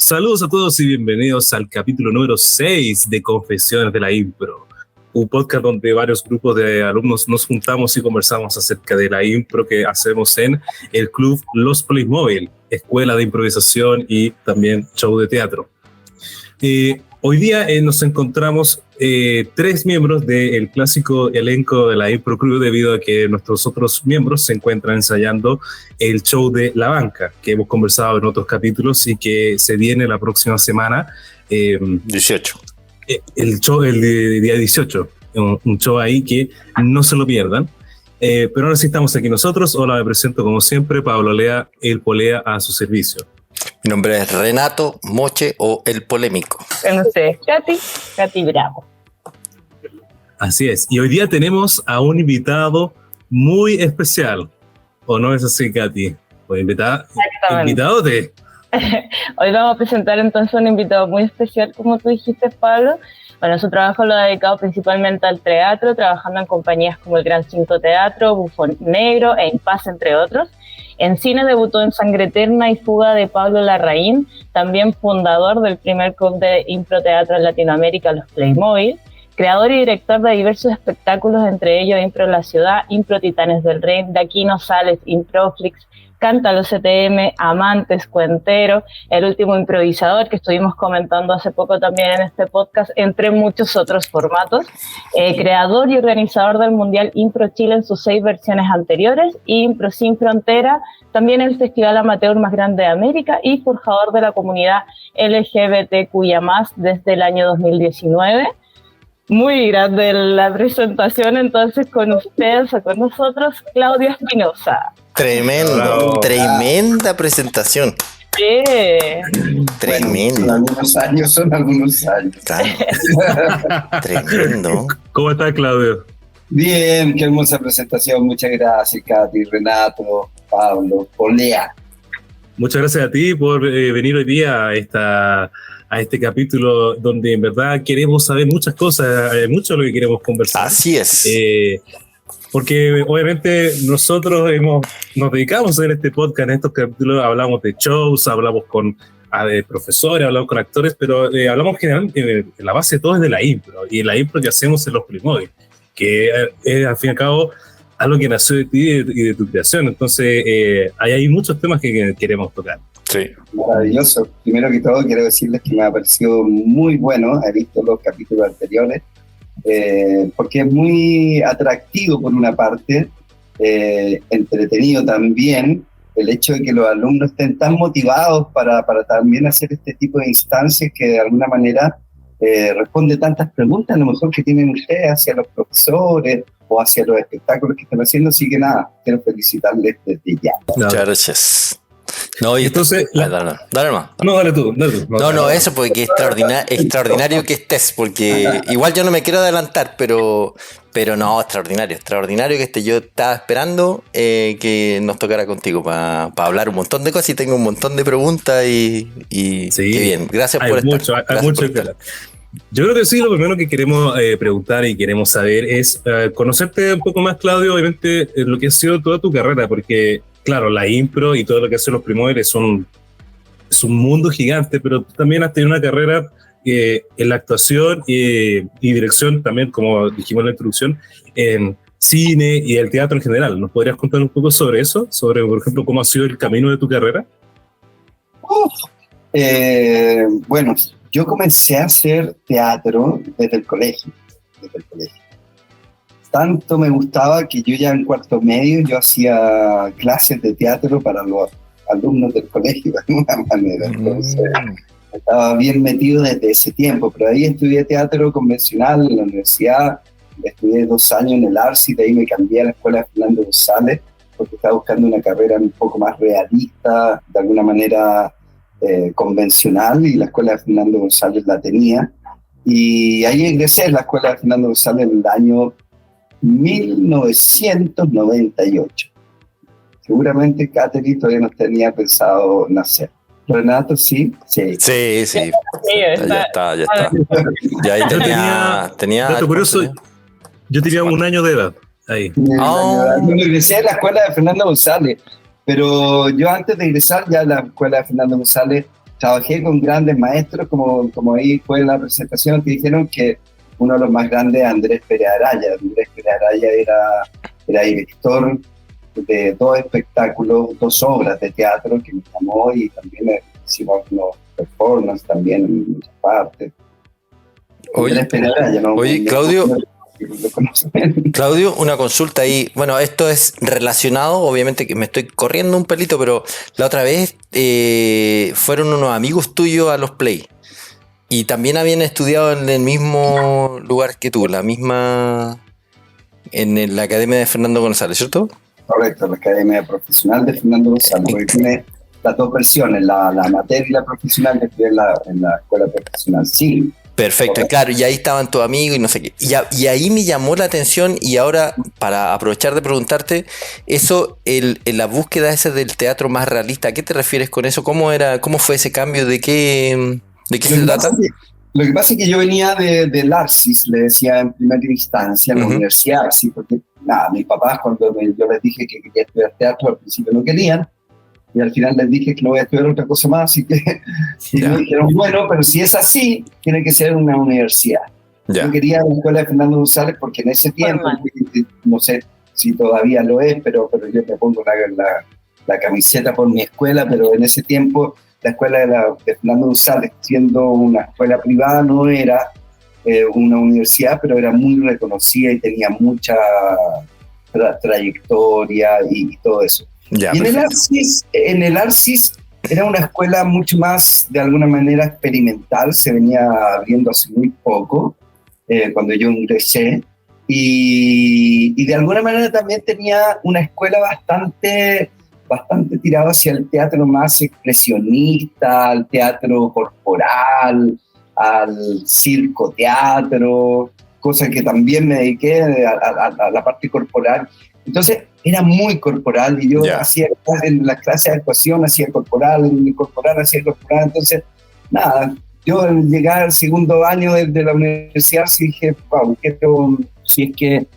Saludos a todos y bienvenidos al capítulo número 6 de Confesiones de la Impro, un podcast donde varios grupos de alumnos nos juntamos y conversamos acerca de la impro que hacemos en el club Los Playmobil, escuela de improvisación y también show de teatro. Hoy día nos encontramos tres miembros del clásico elenco de la Impro Crew, debido a que nuestros otros miembros se encuentran ensayando el show de La Banca, que hemos conversado en otros capítulos y que se viene la próxima semana. 18. El show, el día 18, un show ahí que no se lo pierdan. Pero ahora sí estamos aquí nosotros. Hola, me presento como siempre, Pablo Lea, el Polea a su servicio. Mi nombre es Renato Moche o El Polémico. Con ustedes, Katy Bravo. Así es. Y hoy día tenemos a un invitado muy especial. ¿O no es así, Katy? Pues invitado de... Hoy vamos a presentar entonces un invitado muy especial, como tú dijiste, Pablo. Bueno, su trabajo lo ha dedicado principalmente al teatro, trabajando en compañías como el Gran Cinco Teatro, Bufón Negro e Impás, entre otros. En cine debutó en Sangre Eterna y Fuga de Pablo Larraín, también fundador del primer club de improteatro en Latinoamérica, Los Playmobil, creador y director de diversos espectáculos, entre ellos Impro en la Ciudad, Impro Titanes del Rey, De Aquí No Sales, Improflix, Cántalo CTM, Amantes, Cuentero, El Último Improvisador, que estuvimos comentando hace poco también en este podcast, entre muchos otros formatos, creador y organizador del Mundial Impro Chile en sus 6 versiones anteriores, Impro Sin Frontera, también el festival amateur más grande de América y forjador de la comunidad LGBTQIA+, desde el año 2019. Muy grande la presentación, entonces con ustedes o con nosotros, Claudio Espinosa. Tremenda presentación. Tremendo. Bueno, son algunos años. Claro. Tremendo. ¿Cómo está, Claudio? Bien, qué hermosa presentación. Muchas gracias, Katy, Renato, Pablo, Polea. Muchas gracias a ti por venir hoy día a este capítulo donde en verdad queremos saber muchas cosas, mucho de lo que queremos conversar. Así es. Porque obviamente nosotros nos dedicamos a hacer este podcast. En estos capítulos hablamos de shows, hablamos con profesores, hablamos con actores, pero hablamos generalmente, en la base de todo es de la impro, y la impro que hacemos en Los Playmobil, que es al fin y al cabo algo que nació de ti y de tu creación. Entonces hay muchos temas que queremos tocar. Sí. Maravilloso. Primero que todo quiero decirles que me ha parecido muy bueno. He visto los capítulos anteriores, porque es muy atractivo por una parte, entretenido también, el hecho de que los alumnos estén tan motivados para también hacer este tipo de instancias que de alguna manera responde tantas preguntas a lo mejor que tienen ustedes hacia los profesores o hacia los espectáculos que están haciendo. Así que nada, quiero felicitarles desde ya. Muchas gracias. No, y entonces, dale más. No, dale tú. No, eso porque es extraordinario que estés, porque igual yo no me quiero adelantar, pero no, extraordinario que estés. Yo estaba esperando que nos tocara contigo para hablar un montón de cosas, y tengo un montón de preguntas y sí, qué bien, gracias por estar. Hay mucho que hablar. Yo creo que sí, lo primero que queremos preguntar y queremos saber es conocerte un poco más, Claudio, obviamente lo que ha sido toda tu carrera, porque claro, la impro y todo lo que hacen Los Playmobil es un mundo gigante, pero tú también has tenido una carrera en la actuación y dirección también, como dijimos en la introducción, en cine y el teatro en general. ¿Nos podrías contar un poco sobre eso? Sobre, por ejemplo, cómo ha sido el camino de tu carrera. Bueno, yo comencé a hacer teatro desde el colegio. Tanto me gustaba que yo ya en cuarto medio yo hacía clases de teatro para los alumnos del colegio, de alguna manera. Entonces, estaba bien metido desde ese tiempo, pero ahí estudié teatro convencional en la universidad, estudié 2 años en el ARSI, de ahí me cambié a la escuela de Fernando González, porque estaba buscando una carrera un poco más realista, de alguna manera convencional, y la escuela de Fernando González la tenía. Y ahí ingresé a la escuela de Fernando González en el año 1998. Seguramente Katherine todavía no tenía pensado nacer. Renato, sí. Sí. Ya está. Ya ahí tenía dato curioso, yo tenía 1 año de edad ahí. Yo ingresé a la escuela de Fernando González, pero yo antes de ingresar ya a la escuela de Fernando González trabajé con grandes maestros, como ahí fue en la presentación, que dijeron que uno de los más grandes es Andrés Pérez Araya. Andrés Pérez Araya era director de 2 espectáculos, 2 obras de teatro que me llamó, y también hicimos unos performances también en muchas partes. Oye, Claudio, una consulta ahí. Bueno, esto es relacionado, obviamente que me estoy corriendo un pelito, pero la otra vez fueron unos amigos tuyos a los Play y también habían estudiado en el mismo lugar que tú, en la Academia de Fernando González, ¿cierto? Correcto, la Academia Profesional de Fernando González, porque tiene las 2 versiones, la amateur y la profesional, que estudié en la escuela profesional, sí. Perfecto, correcto. Claro, y ahí estaban tus amigos y no sé qué. Y ahí me llamó la atención, y ahora, para aprovechar de preguntarte, eso, la búsqueda esa del teatro más realista, ¿a qué te refieres con eso? ¿Cómo fue ese cambio? ¿De qué se trata? Lo que pasa es que yo venía del Arcis, le decía en primera instancia, en la Universidad Arcis, porque mis papás, cuando yo les dije que quería estudiar teatro, al principio no querían, y al final les dije que no voy a estudiar otra cosa más, así que me dijeron, bueno, pero si es así, tiene que ser una universidad. Yo quería la escuela de Fernando González porque en ese tiempo, no sé si todavía lo es, pero yo me pongo la camiseta por mi escuela, pero en ese tiempo la escuela de Fernando González, siendo una escuela privada, no era una universidad, pero era muy reconocida y tenía mucha trayectoria y todo eso. Ya, y en el Arcis era una escuela mucho más, de alguna manera, experimental, se venía abriendo hace muy poco, cuando yo ingresé, y de alguna manera también tenía una escuela bastante tirada hacia el teatro más expresionista, al teatro corporal, al circo teatro, cosa que también me dediqué a la parte corporal. Entonces era muy corporal, y yo hacía en las clases de actuación, hacía corporal, entonces nada, yo al llegar al segundo año de la universidad dije, wow, si es que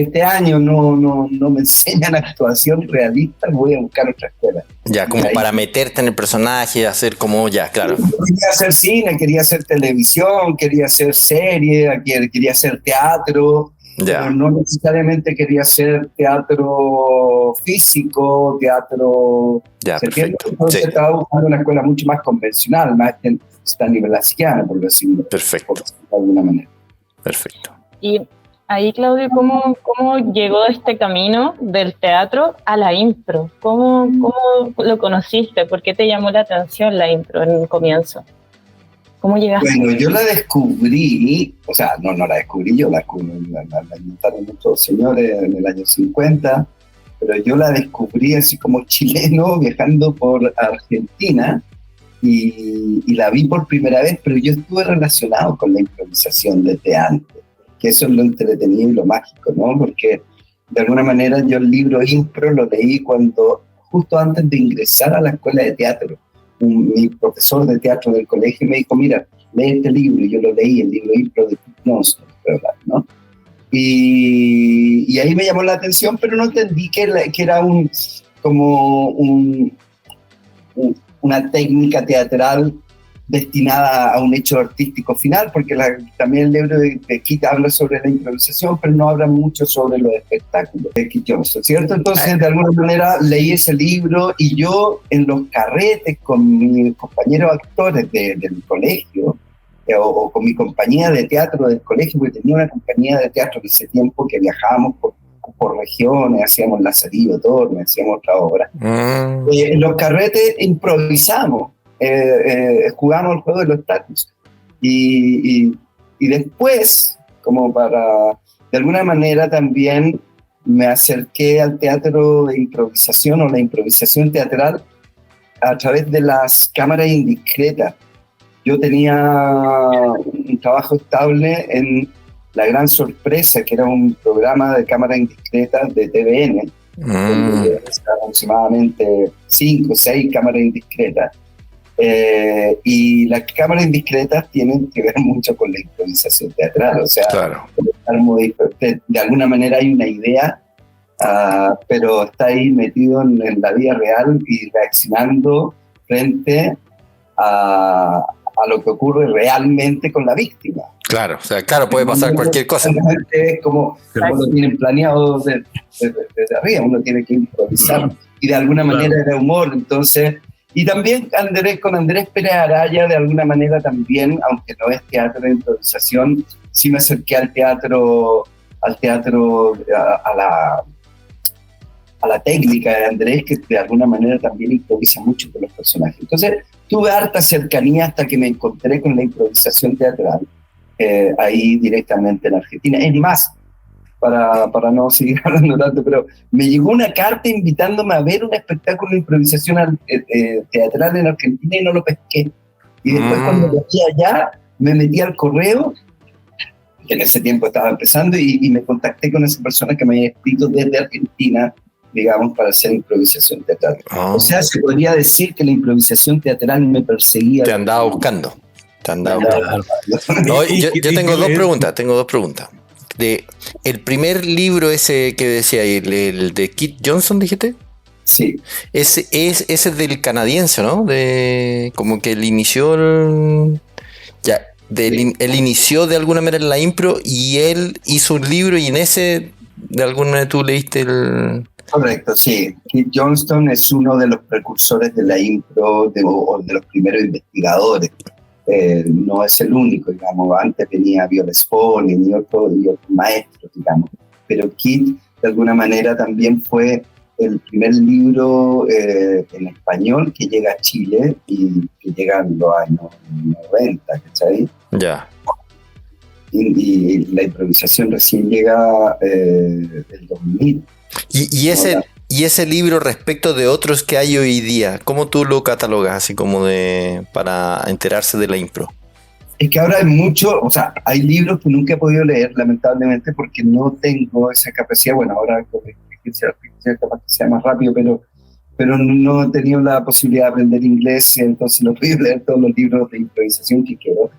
este año no me enseñan actuación realista, voy a buscar otra escuela. Ya, como para meterte en el personaje, hacer como, claro. Quería hacer cine, quería hacer televisión, quería hacer serie, quería hacer teatro, pero no necesariamente quería hacer teatro físico, teatro... perfecto. Entonces estaba buscando una escuela mucho más convencional, más stanislavskiana, por decirlo. Perfecto. De alguna manera. Perfecto. Y ahí, Claudio, ¿cómo llegó este camino del teatro a la impro? ¿Cómo lo conociste? ¿Por qué te llamó la atención la impro en un comienzo? ¿Cómo llegaste? Bueno, yo la descubrí, o sea, no la descubrí yo, la inventaron muchos señores en el año 50, pero yo la descubrí así como chileno viajando por Argentina, y la vi por primera vez, pero yo estuve relacionado con la improvisación desde antes, que eso es lo entretenido y lo mágico, ¿no? Porque de alguna manera yo el libro Impro lo leí justo antes de ingresar a la escuela de teatro. Mi profesor de teatro del colegio me dijo, mira, lee este libro, y yo lo leí, el libro Impro de Pete Johnston, ¿no? Y ahí me llamó la atención, pero no entendí que era una técnica teatral destinada a un hecho artístico final, porque también el libro de Keith habla sobre la improvisación, pero no habla mucho sobre los espectáculos de Keith Johnston, ¿cierto? Entonces, de alguna manera, leí ese libro, y yo en los carretes con mis compañeros actores del colegio, o con mi compañía de teatro del colegio, porque tenía una compañía de teatro en ese tiempo que viajábamos por regiones, hacíamos Lazarillo, Tormes, hacíamos otra obra. En los carretes improvisamos, jugamos el juego de los tacos, y después, como de alguna manera también me acerqué al teatro de improvisación, o la improvisación teatral, a través de las cámaras indiscretas. Yo tenía un trabajo estable en La Gran Sorpresa, que era un programa de cámaras indiscretas de TVN, donde aproximadamente 5 o 6 cámaras indiscretas. Y las cámaras indiscretas tienen que ver mucho con la improvisación teatral, o sea, claro, de alguna manera hay una idea, pero está ahí metido en la vida real y reaccionando frente a lo que ocurre realmente con la víctima. Claro, o sea, claro, puede pasar cualquier cosa. Es como lo tienen planeado desde arriba, uno tiene que improvisar y de alguna manera era humor. Entonces, y también con Andrés Pérez Araya, de alguna manera también, aunque no es teatro de improvisación, sí me acerqué al teatro, a la técnica de Andrés, que de alguna manera también improvisa mucho con los personajes. Entonces, tuve harta cercanía hasta que me encontré con la improvisación teatral, ahí directamente en Argentina. Es más, para no seguir hablando tanto, pero me llegó una carta invitándome a ver un espectáculo de improvisación teatral en Argentina y no lo pesqué. Y después cuando lo vi allá, me metí al correo, que en ese tiempo estaba empezando, y me contacté con esa persona que me había escrito desde Argentina, digamos, para hacer improvisación teatral. O sea, se podría decir que la improvisación teatral me perseguía. Te andaba buscando. No, yo tengo dos preguntas. El primer libro ese que decía, el de Kit Johnson, dijiste. Sí. Ese es del canadiense, ¿no? Como que él inició él inició de alguna manera en la impro y él hizo un libro y en ese de alguna manera tú leíste el... Correcto, sí. Kit Johnston es uno de los precursores de la impro, o de los primeros investigadores. No es el único, digamos. Antes venía Viola Spolin y otros maestros, digamos. Pero Kit, de alguna manera, también fue el primer libro en español que llega a Chile y que llega en los años 90, ¿cachai? Ya. Y la improvisación recién llega el 2000. Y ese libro respecto de otros que hay hoy día, ¿cómo tú lo catalogas así como para enterarse de la impro? Es que ahora hay mucho, o sea, hay libros que nunca he podido leer, lamentablemente, porque no tengo esa capacidad. Bueno, ahora con la inteligencia artificial capaz que sea más rápido, pero no he tenido la posibilidad de aprender inglés, entonces no he podido leer todos los libros de improvisación que quiero.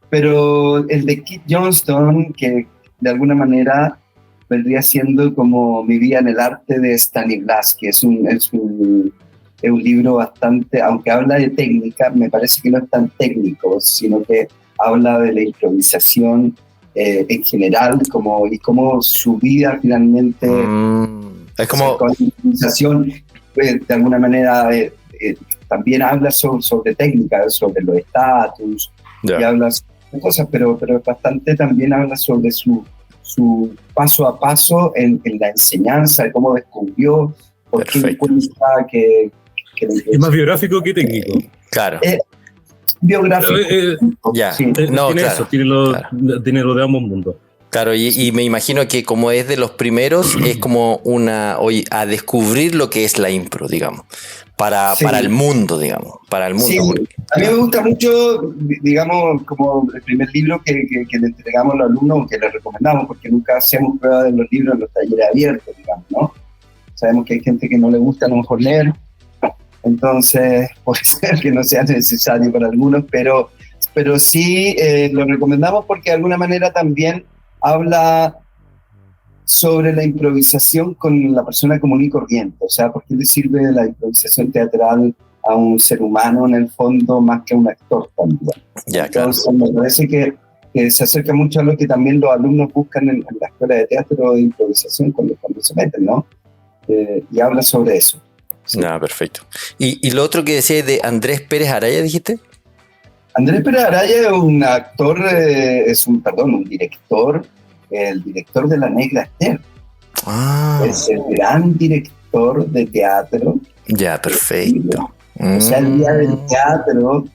Pero el de Kit Johnston, que de alguna manera vendría siendo como Mi vida en el arte de Stanislavski, es un libro bastante, aunque habla de técnica, me parece que no es tan técnico, sino que habla de la improvisación en general, y cómo su vida finalmente es como con la improvisación, de alguna manera también habla sobre técnica, sobre los estatus, y habla sobre cosas, pero bastante también habla sobre su paso a paso en la enseñanza, de cómo descubrió, por qué cuenta que es más biográfico que técnico. Claro. Biográfico. Sí. Tiene lo de ambos mundos. Claro, y me imagino que como es de los primeros, es como a descubrir lo que es la impro, digamos, para el mundo, digamos, para el mundo. Sí, a mí me gusta mucho, digamos, como el primer libro que le entregamos a los alumnos, que les recomendamos, porque nunca hacemos pruebas de los libros en los talleres abiertos, digamos, ¿no? Sabemos que hay gente que no le gusta a lo mejor leer, entonces puede ser que no sea necesario para algunos, pero sí lo recomendamos porque de alguna manera también habla sobre la improvisación con la persona común y corriente, o sea, ¿por qué le sirve la improvisación teatral a un ser humano en el fondo más que a un actor también? Ya, entonces claro. me parece que se acerca mucho a lo que también los alumnos buscan en la escuela de teatro de improvisación cuando se meten, ¿no? Y habla sobre eso. Sí. Perfecto. ¿Y lo otro que decía de Andrés Pérez Araya, dijiste? Andrés Pérez Araya es un actor, un director, el director de La Negra Esther. Es el gran director de teatro. Ya, perfecto. O sea, el día del teatro,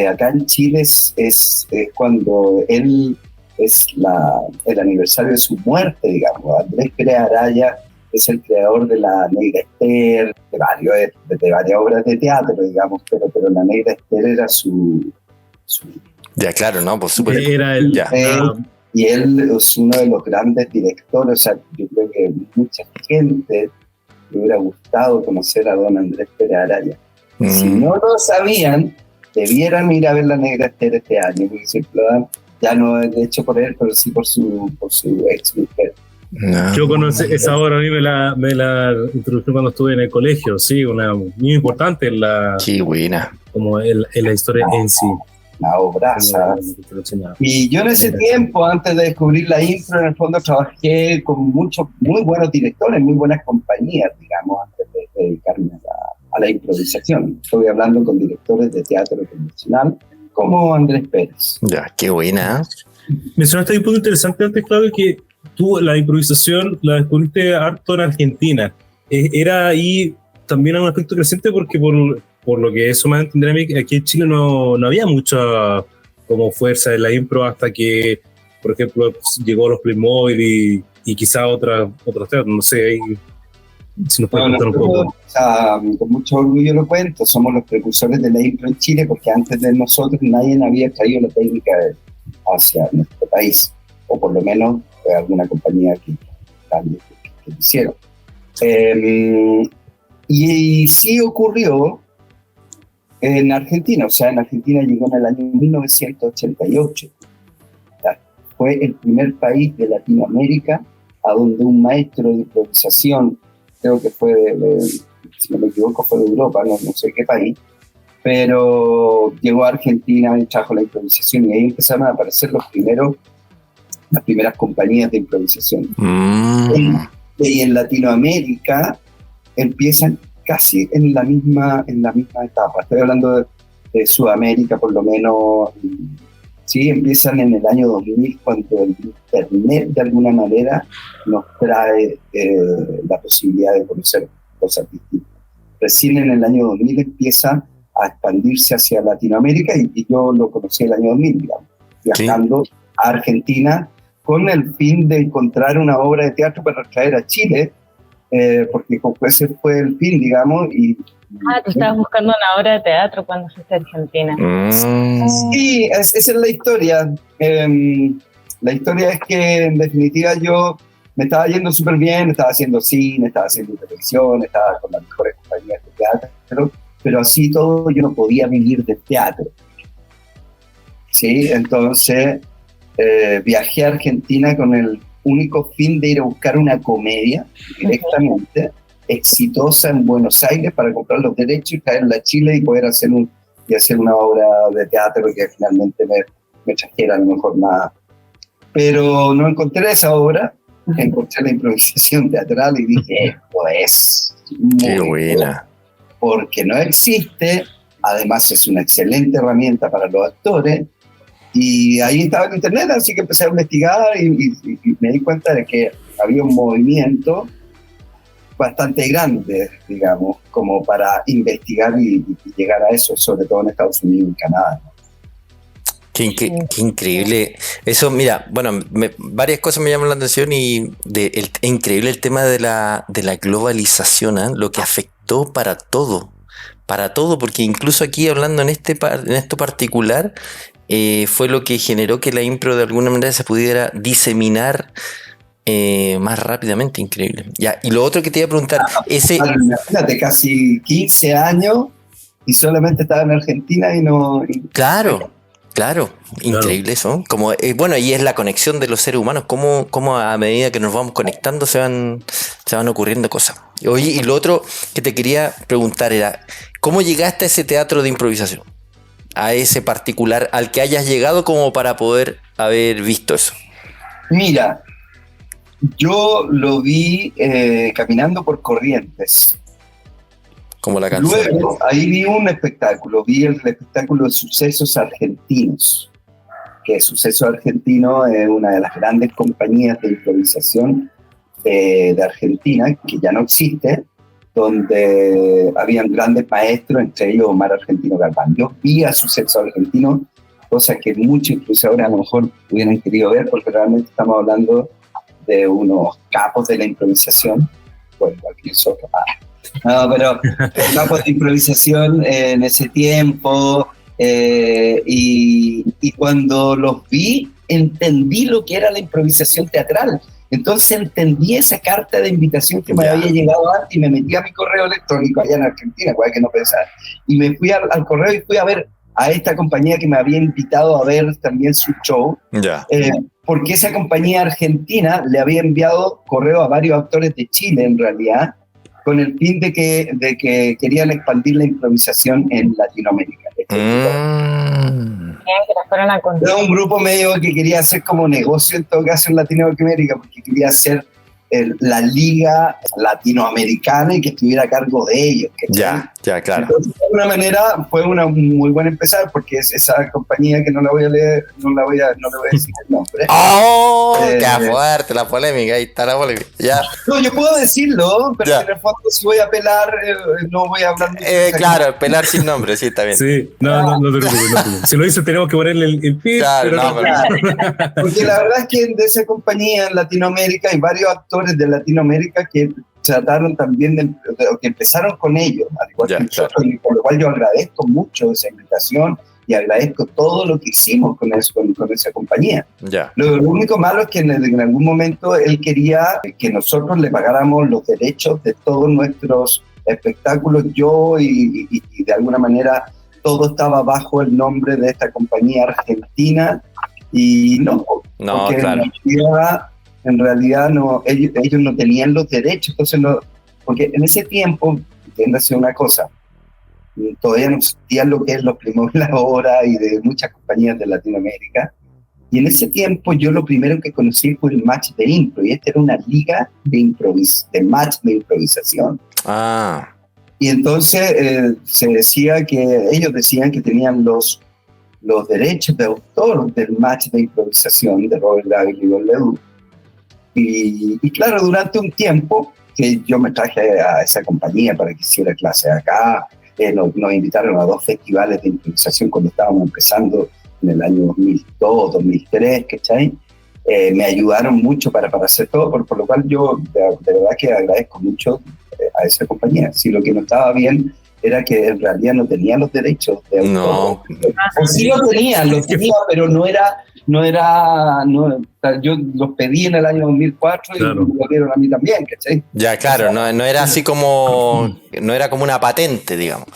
acá en Chile es cuando él es el aniversario de su muerte, digamos. Andrés Pérez Araya es el creador de La Negra Esther, de varias obras de teatro, digamos, pero La Negra Esther era su... Ya, claro, ¿no? Por supuesto. Era el... y él es uno de los grandes directores, o sea, yo creo que mucha gente le hubiera gustado conocer a don Andrés Pérez Araya. Si no lo sabían, debieran ir a ver La Negra Esther este año, porque ya no de hecho por él, pero sí por su ex mujer. No. Yo conocí esa obra, a mí me la introdujeron cuando estuve en el colegio, sí, una muy importante en la, Qué buena. como en la historia en sí. La obraza. Y yo en ese tiempo, antes de descubrir la impro, en el fondo trabajé con muchos muy buenos directores, muy buenas compañías, digamos, antes de dedicarme a la improvisación. Estoy hablando con directores de teatro convencional, como Andrés Pérez. Ya, qué buena. Mencionaste un punto interesante antes, Claudio, que tú la improvisación la descubriste harto en Argentina. Era ahí también un aspecto creciente porque por lo que eso me va a entender a mí, aquí en Chile no había mucha como fuerza de la impro hasta que, por ejemplo, llegó los Playmobil y quizá otros teatros, no sé, ahí, si nos puedes contar un poco. O sea, con mucho orgullo lo cuento, somos los precursores de la impro en Chile porque antes de nosotros nadie había traído la técnica hacia nuestro país, o por lo menos alguna compañía que lo hicieron. Y sí ocurrió en Argentina, o sea, en Argentina llegó en el año 1988. Fue el primer país de Latinoamérica a donde un maestro de improvisación, creo que fue si no me equivoco, fue de Europa, no sé qué país, pero llegó a Argentina y trajo la improvisación y ahí empezaron a aparecer las primeras compañías de improvisación. Y en Latinoamérica empiezan casi en la misma etapa. Estoy hablando de Sudamérica, por lo menos. Sí, empiezan en el año 2000, cuando el Internet de alguna manera nos trae la posibilidad de conocer cosas distintas. Recién en el año 2000 empieza a expandirse hacia Latinoamérica y yo lo conocí el año 2000, digamos, viajando a Argentina con el fin de encontrar una obra de teatro para traer a Chile, porque ese fue el fin, digamos. Tú estabas buscando una obra de teatro cuando fuiste a Argentina. Sí, esa es la historia. La historia es que, en definitiva, yo me estaba yendo súper bien, estaba haciendo cine, estaba haciendo televisión, estaba con las mejores compañías de teatro, pero así todo yo no podía vivir del teatro. Sí, entonces viajé a Argentina con el único fin de ir a buscar una comedia directamente exitosa en Buenos Aires para comprar los derechos y traerla a Chile y poder hacer una obra de teatro que finalmente me trajera a lo mejor nada. Pero no encontré esa obra, encontré la improvisación teatral y dije, esto es qué buena. Porque no existe, además es una excelente herramienta para los actores. Y ahí estaba en internet, así que empecé a investigar y me di cuenta de que había un movimiento bastante grande, digamos, como para investigar y llegar a eso, sobre todo en Estados Unidos y Canadá. Qué increíble. Eso, mira, bueno, varias cosas me llaman la atención y increíble el tema de la globalización, ¿eh? Lo que afectó para todo, porque incluso aquí hablando en esto particular, fue lo que generó que la impro de alguna manera se pudiera diseminar más rápidamente. Increíble. Ya, y lo otro que te iba a preguntar, imagínate, casi 15 años y solamente estaba en Argentina y no... Claro, increíble eso. Como, bueno, y es la conexión de los seres humanos, cómo a medida que nos vamos conectando se van ocurriendo cosas. Oye, y lo otro que te quería preguntar era, ¿cómo llegaste a ese teatro de improvisación? A ese particular, al que hayas llegado como para poder haber visto eso. Mira, yo lo vi caminando por Corrientes. Como la canción. Luego, ahí vi un espectáculo, vi el espectáculo de Sucesos Argentinos, que Sucesos Argentinos es una de las grandes compañías de improvisación de Argentina, que ya no existe, donde habían grandes maestros, entre ellos Omar Argentino Galván. Yo vi a Sucesos Argentinos, cosas que muchos improvisadores a lo mejor hubieran querido ver, porque realmente estamos hablando de unos capos de la improvisación, bueno, igual que nosotros. No, pero capos de improvisación en ese tiempo, y cuando los vi, entendí lo que era la improvisación teatral. Entonces entendí esa carta de invitación que me había llegado antes y me metí a mi correo electrónico allá en Argentina, cosa que no pensaba. Y me fui al correo y fui a ver a esta compañía que me había invitado a ver también su show, Ya. porque esa compañía argentina le había enviado correo a varios actores de Chile, en realidad, con el fin de que querían expandir la improvisación en Latinoamérica. Que las fueron a contar. Era un grupo medio que quería hacer como negocio en todo caso en Latinoamérica, porque quería hacer la liga latinoamericana y que estuviera a cargo de ellos. Ya, claro. Entonces, de alguna manera fue una muy buena empezada, porque es esa compañía que no la voy a leer, no le voy a decir el nombre. ¡Oh! ¡Qué fuerte la polémica! Ahí está la polémica. Ya. No, yo puedo decirlo, pero Ya. en el fondo si voy a apelar, no voy a hablar mucho. Claro, pelar sin nombre, sí, está bien. Sí, no te preocupes. Si lo dice, tenemos que ponerle el pip. Claro, pero no, pero- Porque la verdad es que de esa compañía en Latinoamérica hay varios actores de Latinoamérica que trataron también que empezaron con ellos, al igual Ya, que nosotros, y por lo cual yo agradezco mucho esa invitación y agradezco todo lo que hicimos con esa compañía. Ya. Lo único malo es que en algún momento él quería que nosotros le pagáramos los derechos de todos nuestros espectáculos, yo y de alguna manera todo estaba bajo el nombre de esta compañía argentina y no, No, porque claro. en realidad no, ellos no tenían los derechos, entonces no, porque en ese tiempo, entiéndase una cosa, todavía no existían lo que es los Playmobil ahora y de muchas compañías de Latinoamérica, y en ese tiempo yo lo primero que conocí fue el match de impro, y esta era una liga de match de improvisación. Ah, Y entonces ellos decían que tenían los derechos de autor del match de improvisación de Robert Gagel y Don Leduc. Y claro, durante un tiempo que yo me traje a esa compañía para que hiciera clases acá, nos invitaron a 2 festivales de improvisación cuando estábamos empezando en el año 2002, 2003, ¿cachai? Me ayudaron mucho para hacer todo, por lo cual yo de verdad que agradezco mucho a esa compañía. Si lo que no estaba bien era que en realidad no tenía los derechos de autor. no. O sí los tenía, pero yo los pedí en el año 2004 Claro. y me lo dieron a mí también, ¿cachai? Ya, claro, no era así como. No era como una patente, digamos.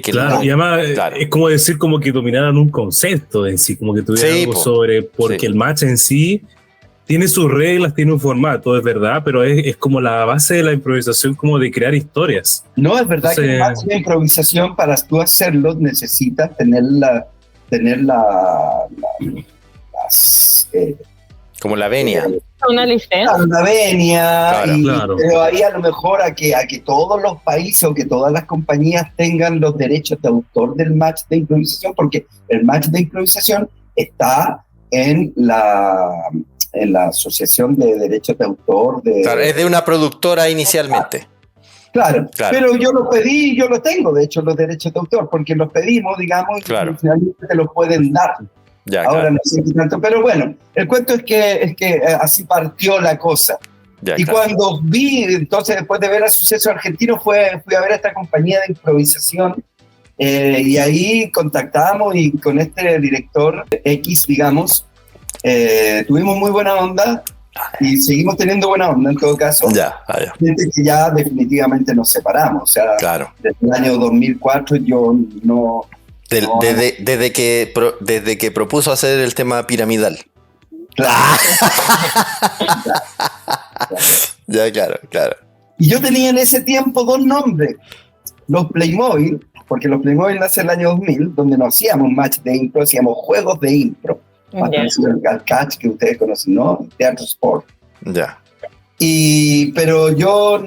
Claro, y además claro. es como decir como que dominaran un concepto en sí, como que tuvieran Sí, algo po. sobre, porque Sí. el match en sí tiene sus reglas, tiene un formato, es verdad, pero es como la base de la improvisación, como de crear historias. No, es verdad que Sí. el match de improvisación, para tú hacerlo, necesitas tener Como la venia. Una licencia. una venia, Claro, pero ahí a lo mejor a que todos los países o que todas las compañías tengan los derechos de autor del match de improvisación, porque el match de improvisación está en la Asociación de Derechos de Autor. Claro, es de una productora inicialmente. Claro, Claro. pero yo los pedí, yo los tengo, de hecho, los derechos de autor, porque los pedimos, digamos, Claro. y finalmente te los pueden dar. Ya, Ahora claro. no sé qué tanto, pero bueno, el cuento es que así partió la cosa. Ya, Y claro. cuando vi, entonces después de ver a Suceso Argentino, fui a ver a esta compañía de improvisación y ahí contactamos y con este director X, digamos, tuvimos muy buena onda y seguimos teniendo buena onda en todo caso. Ya, ya. Desde que ya definitivamente nos separamos, o sea, Claro. desde el año 2004 yo no... No. Desde que propuso hacer el tema piramidal. Claro. Ya, claro. Y yo tenía en ese tiempo 2 nombres, los Playmobil, porque los Playmobil nace el año 2000, donde no hacíamos match de impro, hacíamos juegos de impro, más Ya. parecido al catch que ustedes conocen, ¿no? Teatro Sport. Ya. Pero yo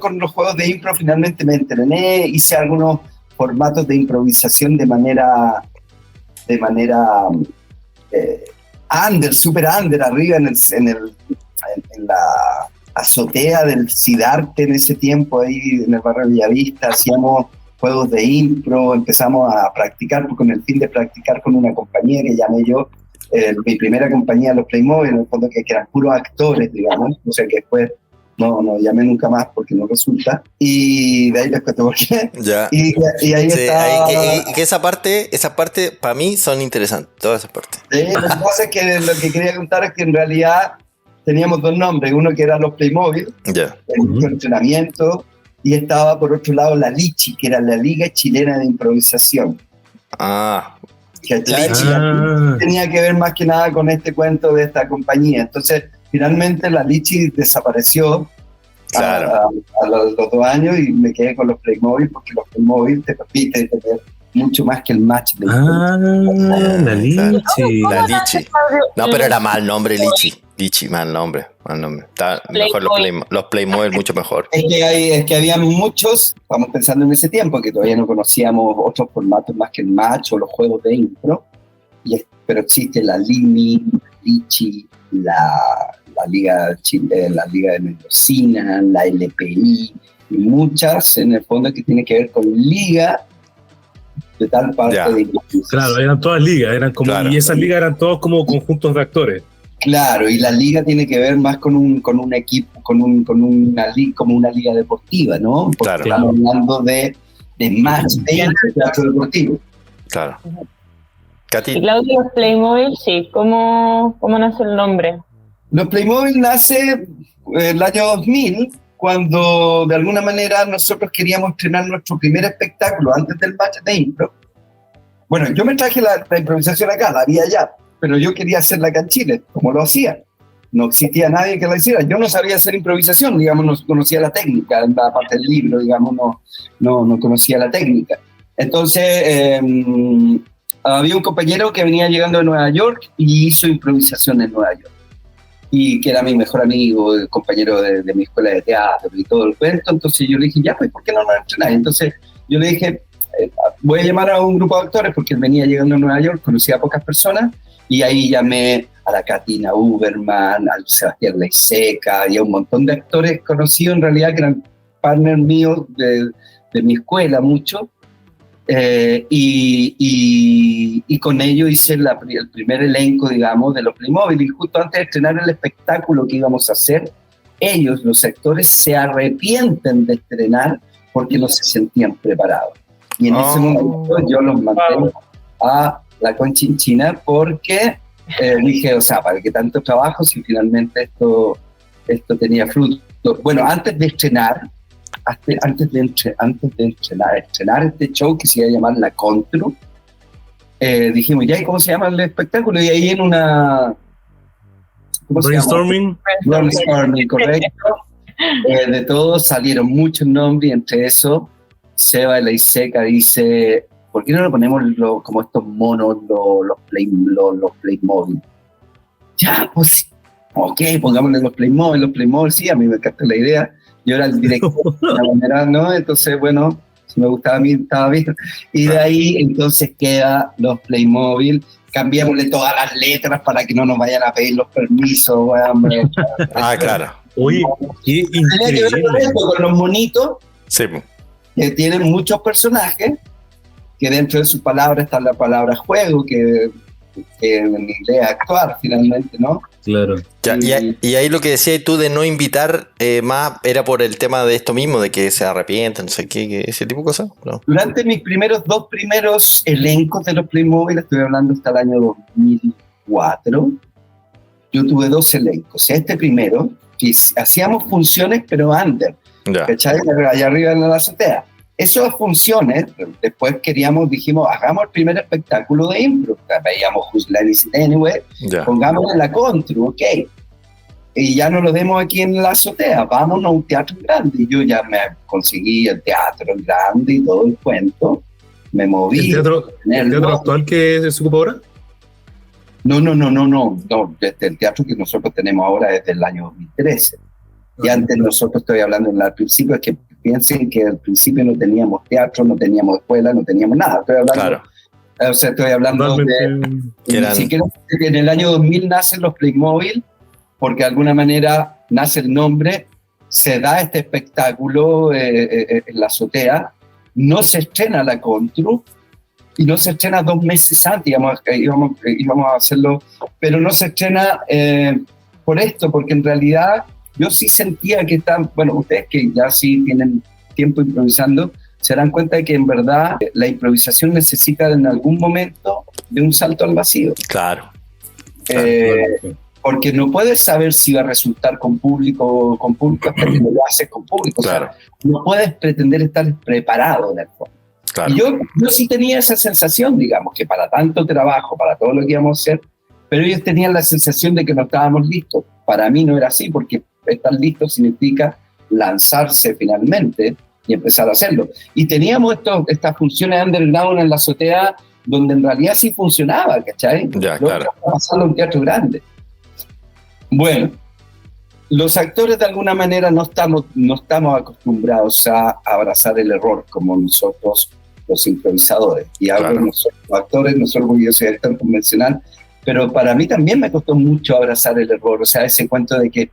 con los juegos de impro finalmente me entrené, hice algunos formatos de improvisación de manera super under, arriba en la azotea del Cidarte en ese tiempo, ahí en el barrio Villavista, hacíamos juegos de impro, empezamos a practicar con el fin de practicar con una compañía que llamé yo, mi primera compañía, los Playmobil, en el fondo que eran puros actores, digamos, o sea que después no llamé nunca más porque no resulta, y de ahí les cuento por qué. Ya. Y ahí Sí, está... que esa parte para mí son interesantes, todas esas partes. Lo que pasa es que lo que quería contar es que en realidad teníamos 2 nombres, uno que eran los Playmobil, Ya. el entrenamiento, y estaba por otro lado la Lichi, que era la Liga Chilena de Improvisación. ¿Cachai? Litchi. Tenía que ver más que nada con este cuento de esta compañía. Entonces, finalmente la Litchi desapareció Claro. a los 2 años y me quedé con los Playmobil, porque los Playmobil te permiten tener mucho más que el match de La Litchi. La Litchi. No, pero era mal nombre, Litchi. Litchi, mal nombre. Está mejor los Playmobil, mucho mejor. Es que había muchos, estamos pensando en ese tiempo, que todavía no conocíamos otros formatos más que el match o los juegos de impro, pero existe la Limi, Litchi, la Liga Chile, la Liga de Mendocina, la LPI, y muchas en el fondo que tiene que ver con liga de tal parte de improvisación. Claro, eran todas ligas, y esas ligas eran todos como conjuntos de actores. Claro, y la liga tiene que ver más con un equipo, como una liga deportiva, ¿no? Porque estamos hablando de match de teatro deportivo. Claro. Katy. Y Claudio, los Playmobil, sí, ¿cómo nace el nombre? Los Playmobil nace el año 2000, cuando de alguna manera nosotros queríamos estrenar nuestro primer espectáculo antes del match de impro. Bueno, yo me traje la improvisación acá, la había allá, pero yo quería hacerla acá en Chile, como lo hacía. No existía nadie que la hiciera. Yo no sabía hacer improvisación, digamos, no conocía la técnica, aparte del libro, digamos, no conocía la técnica. Entonces, había un compañero que venía llegando de Nueva York y hizo improvisación en Nueva York. Y que era mi mejor amigo, el compañero de mi escuela de teatro y todo el cuento. Entonces yo le dije, ya, pues, ¿por qué no nos entrenáis? Entonces yo le dije, voy a llamar a un grupo de actores, porque él venía llegando a Nueva York, conocía a pocas personas, y ahí llamé a la Katina Uberman, al Sebastián Leiseca, y a un montón de actores conocidos en realidad, que eran partners míos de mi escuela, mucho. Y con ello hice el primer elenco, digamos, de los Playmobil, y justo antes de estrenar el espectáculo que íbamos a hacer, ellos, los actores, se arrepienten de estrenar porque no se sentían preparados. Y en ese momento yo los mandé a la Conchinchina porque dije, o sea, ¿para qué tanto trabajo si finalmente esto tenía fruto? Bueno, antes de estrenar, estrenar este show que se iba a llamar La Contru, dijimos, ¿y cómo se llama el espectáculo? Y ahí en una... Brainstorming, correcto. De todos salieron muchos nombres, y entre eso, Seba Leiseca dice, ¿por qué no lo ponemos como estos monos, los Playmobil? Ya, pues, ok, pongámosle los Playmobil, sí, a mí me encanta la idea. Yo era el director de la manera, ¿no? Entonces, bueno, si me gustaba a mí, estaba bien. Y de ahí, entonces, queda los Playmobil. Cambiémosle todas las letras para que no nos vayan a pedir los permisos, hombre. Claro. Oye, qué increíble. Con los monitos, sí, que tienen muchos personajes, que dentro de sus palabras está la palabra juego, que en inglés actuar, finalmente, ¿no? Claro. Y ahí lo que decías tú de no invitar más era por el tema de esto mismo, de que se arrepienten, no sé qué, ese tipo de cosas, ¿no? Durante mis dos primeros elencos de los Playmobil, estoy hablando hasta el año 2004, yo tuve 2 elencos. Este primero, que hacíamos funciones, pero under, ¿cachai? Allá arriba en la azotea. Esas funciones, después dijimos, hagamos el primer espectáculo de impro. Veíamos Whose Line Is It Anyway, pongámosle La Contru, ok. Y ya no lo demos aquí en la azotea, vámonos a un teatro grande. Y yo ya me conseguí el teatro grande y todo el cuento. Me moví. ¿El teatro actual que se ocupa ahora? No. El teatro que nosotros tenemos ahora es del año 2013. Y antes nosotros, estoy hablando al principio, es que piensen que al principio no teníamos teatro, no teníamos escuela, no teníamos nada. Estoy hablando que en el año 2000 nacen los Playmobil, porque de alguna manera nace el nombre, se da este espectáculo en la azotea, no se estrena La Contru, y no se estrena 2 meses antes, íbamos a hacerlo, pero no se estrena por esto, porque en realidad yo sí sentía que ustedes que ya sí tienen tiempo improvisando, se dan cuenta de que en verdad la improvisación necesita en algún momento de un salto al vacío. Claro. Porque no puedes saber si va a resultar con público hasta que lo haces con público. Claro. O sea, no puedes pretender estar preparado en el fondo. Claro. Y yo sí tenía esa sensación, digamos, que para tanto trabajo, para todo lo que íbamos a hacer, pero ellos tenían la sensación de que no estábamos listos. Para mí no era así, porque estar listo significa lanzarse finalmente y empezar a hacerlo. Y teníamos estas funciones underground en la azotea, donde en realidad sí funcionaba, ¿cachai? Ya, claro. Pasarlo en un teatro grande. Bueno, los actores de alguna manera no estamos acostumbrados a abrazar el error como nosotros los improvisadores. Y hablo Claro. nosotros los actores, no solo porque yo soy actor convencional, pero para mí también me costó mucho abrazar el error, o sea, ese cuento de que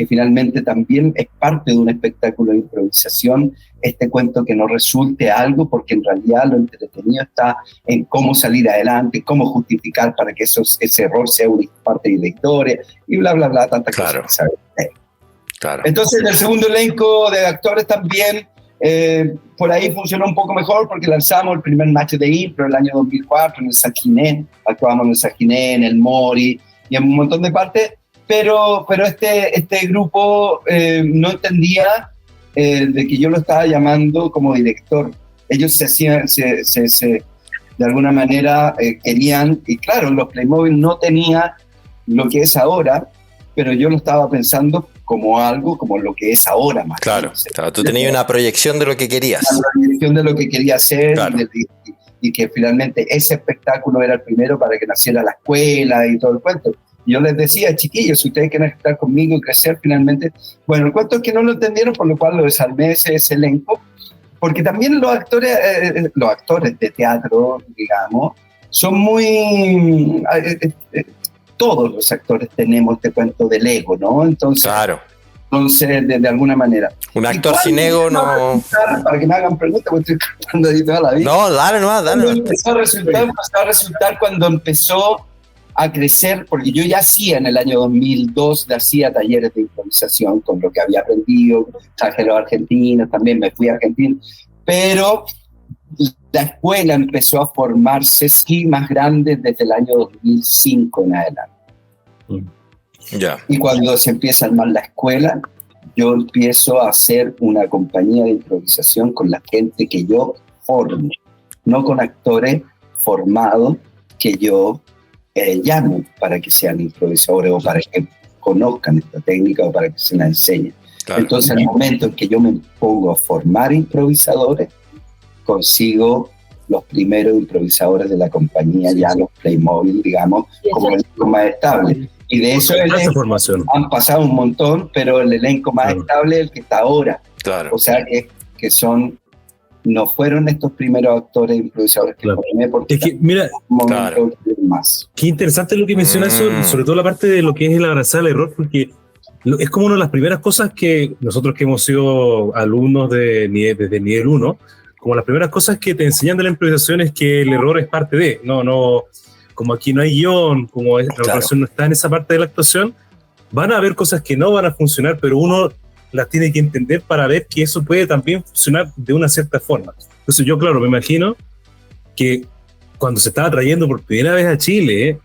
finalmente también es parte de un espectáculo de improvisación, este cuento que no resulte algo, porque en realidad lo entretenido está en cómo salir adelante, cómo justificar para que ese error sea una parte de la historia, y bla, bla, bla, tantas Claro. cosas que saben. Claro. Entonces, el segundo elenco de actores también, por ahí funcionó un poco mejor, porque lanzamos el primer match de impro el año 2004 en el Saquiné, actuábamos en el Saquiné, en el Mori, y en un montón de partes, pero este grupo no entendía de que yo lo estaba llamando como director. Ellos de alguna manera querían, y claro, los Playmobil no tenía lo que es ahora, pero yo lo estaba pensando como algo, como lo que es ahora más. Claro, claro, tú tenías una proyección de lo que querías. Una proyección de lo que quería hacer, Claro. y que finalmente ese espectáculo era el primero para que naciera la escuela y todo el cuento. Yo les decía, chiquillos, si ustedes quieren estar conmigo y crecer finalmente, bueno, el cuento es que no lo entendieron, por lo cual lo desarmé ese elenco, porque también los actores de teatro, digamos, son muy... todos los actores tenemos este cuento del ego, ¿no? Entonces, Claro. Entonces de alguna manera. Un actor sin ego no... Para que me hagan preguntas, porque estoy contando ahí toda la vida. No, dale, no, dale. Empezó a resultar cuando empezó a crecer, porque yo ya hacía en el año 2002, hacía talleres de improvisación con lo que había aprendido, traje a los argentinos, también me fui a Argentina, pero la escuela empezó a formarse sí más grande desde el año 2005 en adelante. Ya. Y cuando se empieza a armar la escuela, yo empiezo a hacer una compañía de improvisación con la gente que yo formo, no con actores formados que yo llamo para que sean improvisadores o para que conozcan esta técnica o para que se la enseñen. Claro. Entonces, en el momento en que yo me pongo a formar improvisadores, consigo los primeros improvisadores de la compañía, ya los Playmobil, digamos, como el elenco más estable. Y de eso han pasado un montón, pero el elenco más estable es el que está ahora. Claro. O sea, que no fueron estos primeros actores improvisadores que formé, porque es que, mira, un momento más. Qué interesante lo que mencionas, sobre todo la parte de lo que es el abrazar el error, porque es como una de las primeras cosas que nosotros que hemos sido alumnos desde nivel 1, como las primeras cosas que te enseñan de la improvisación es que el error es parte de, no, como aquí no hay guión, como la actuación no está en esa parte de la actuación, van a haber cosas que no van a funcionar, pero uno las tiene que entender para ver que eso puede también funcionar de una cierta forma. Entonces yo, claro, me imagino que cuando se estaba trayendo por primera vez a Chile,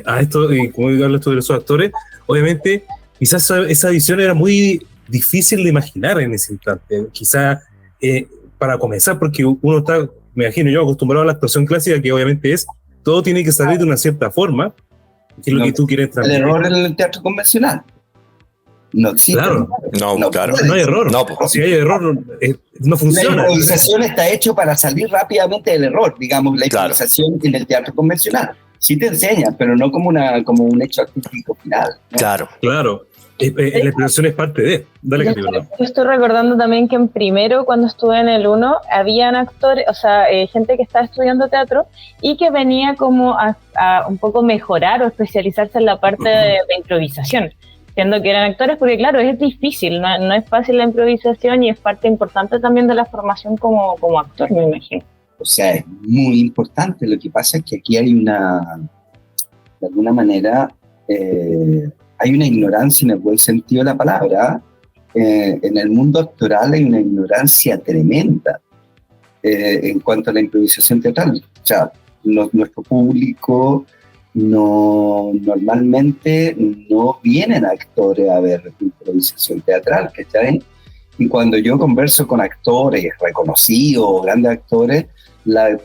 a esto, como digo, esto de esos actores, obviamente quizás esa visión era muy difícil de imaginar en ese instante. Quizás para comenzar, porque uno está, me imagino yo, acostumbrado a la actuación clásica, que obviamente es, todo tiene que salir de una cierta forma, que es lo que tú quieres transmitir. El error en el teatro convencional. No existe. Claro. Claro. No hay error. No, si hay error, no funciona. La improvisación está hecho para salir rápidamente del error, digamos, la improvisación en el teatro convencional. Sí te enseñan, pero no como un hecho artístico final, ¿no? Claro. La improvisación es parte de. Dale, yo estoy recordando también que en primero, cuando estuve en el 1, habían actores, o sea, gente que estaba estudiando teatro y que venía como a un poco mejorar o especializarse en la parte de improvisación, siendo que eran actores, porque claro, es difícil, no es fácil la improvisación y es parte importante también de la formación como actor, me imagino. O sea, es muy importante. Lo que pasa es que aquí hay de alguna manera, hay una ignorancia en el buen sentido de la palabra. En el mundo actoral hay una ignorancia tremenda en cuanto a la improvisación teatral. O sea, nuestro público normalmente no vienen actores a ver improvisación teatral, ¿cachai? Y cuando yo converso con actores reconocidos, grandes actores,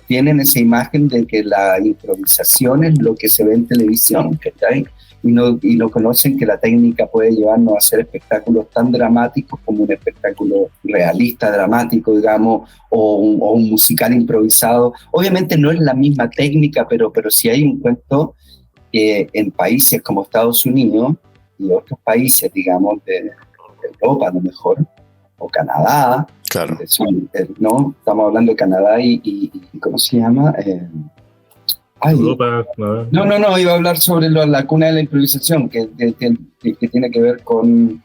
tienen esa imagen de que la improvisación es lo que se ve en televisión, ¿cachai? Y no conocen que la técnica puede llevarnos a hacer espectáculos tan dramáticos como un espectáculo realista, dramático, digamos, o un musical improvisado. Obviamente no es la misma técnica, pero sí hay un cuento que en países como Estados Unidos y otros países, digamos, de Europa a lo mejor, o Canadá, Claro. ¿no? Estamos hablando de Canadá y ¿cómo se llama? Europa, No, iba a hablar sobre la cuna de la improvisación, que tiene que ver con...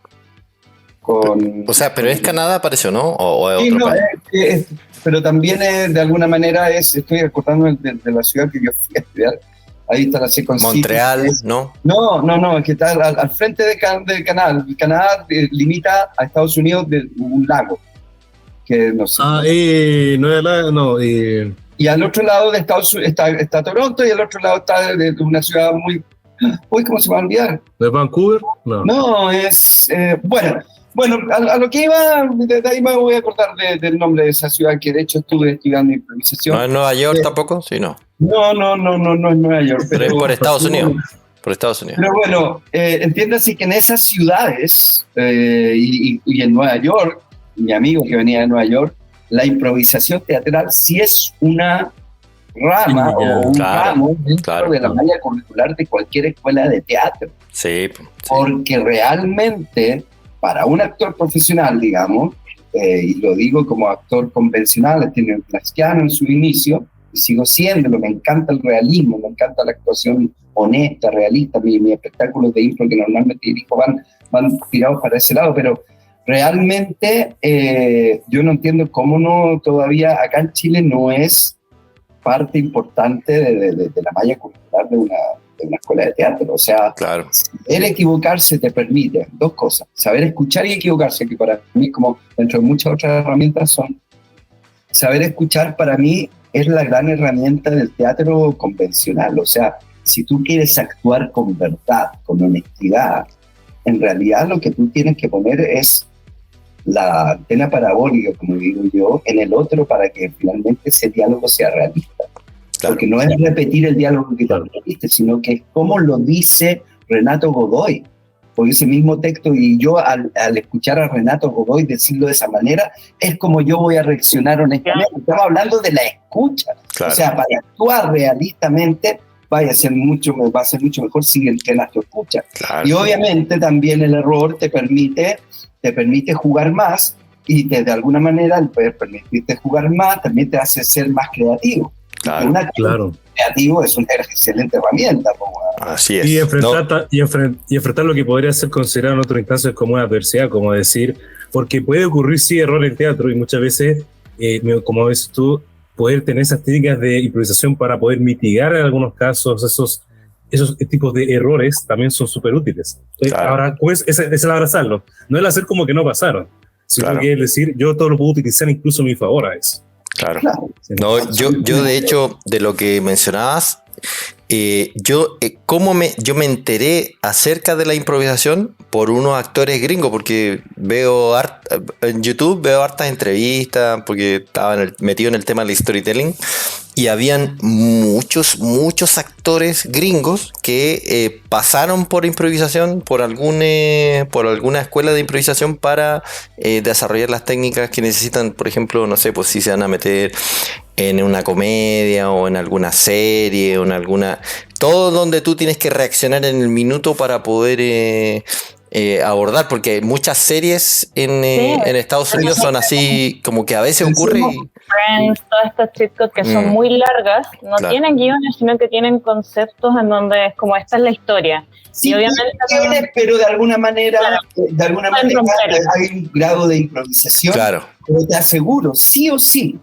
O sea, pero es Canadá, parece, ¿no? ¿O es sí, otro no, país? pero también de alguna manera estoy acordando de la ciudad que yo fui a estudiar. Ahí está la Second City. Montreal, ¿no? No, es que está al frente del Canadá. El Canadá limita a Estados Unidos de un lago, que no sé. Y al otro lado de Estados Unidos está Toronto, y al otro lado está de una ciudad muy... Uy, ¿cómo se va a olvidar? ¿De Vancouver? No, es... Bueno, a lo que iba, de ahí me voy a acordar del nombre de esa ciudad, que de hecho estuve estudiando improvisación. ¿No es Nueva York tampoco? Sí, no. No es Nueva York. Pero es por Estados Unidos. Por Estados Unidos. Pero bueno, entiéndase que en esas ciudades, y en Nueva York, mi amigo que venía de Nueva York, la improvisación teatral sí es una rama o un ramo dentro de la malla curricular de cualquier escuela de teatro. Sí. Porque realmente, para un actor profesional, digamos, y lo digo como actor convencional, neoclasiano en su inicio, y sigo siéndolo, me encanta el realismo, me encanta la actuación honesta, realista, mis espectáculos de impro que normalmente dirijo van tirados para ese lado, pero realmente yo no entiendo cómo no todavía acá en Chile no es parte importante de la malla curricular de una escuela de teatro. O sea, claro. Saber equivocarse te permite dos cosas: saber escuchar y equivocarse, que para mí, como dentro de muchas otras herramientas, son saber escuchar. Para mí es la gran herramienta del teatro convencional. O sea, si tú quieres actuar con verdad, con honestidad, en realidad lo que tú tienes que poner es la antena parabólica, como digo yo, en el otro para que finalmente ese diálogo sea realista. Claro. Porque no es repetir el diálogo que te repetiste, sino que es como lo dice Renato Godoy. Porque ese mismo texto, y yo al escuchar a Renato Godoy decirlo de esa manera, es como yo voy a reaccionar honestamente. Estamos hablando de la escucha. Claro. O sea, para actuar realistamente va a ser mucho mejor si entrenas tu escucha. Claro. Y obviamente también el error te permite jugar más, y de alguna manera el poder permitirte jugar más también te hace ser más creativo. Claro. Creativo es una excelente herramienta. Así es. Y enfrentar lo que podría ser considerado en otros instancias como una adversidad, como decir, porque puede ocurrir sí error en teatro, y muchas veces, como ves tú, poder tener esas técnicas de improvisación para poder mitigar en algunos casos esos tipos de errores también son súper útiles. Claro. Ahora, pues, es el abrazarlo, no el hacer como que no pasaron, sino que es decir, yo todo lo puedo utilizar incluso a mi favor a eso. Claro. No, yo de hecho, de lo que mencionabas, yo me enteré acerca de la improvisación por unos actores gringos, porque en YouTube veo hartas entrevistas, porque estaba metido en el tema del storytelling, y habían muchos actores gringos que pasaron por improvisación, por alguna escuela de improvisación para desarrollar las técnicas que necesitan. Por ejemplo, no sé, pues si se van a meter en una comedia o en alguna serie o en alguna... Todo donde tú tienes que reaccionar en el minuto para poder abordar, porque muchas series en Estados Unidos son así, como que a veces ocurre... Friends, todas estas sitcoms que son muy largas, no tienen guiones, sino que tienen conceptos en donde es como esta es la historia. Sí, y obviamente pero de alguna manera hay un grado de improvisación. Claro. Pero te aseguro, sí o sí,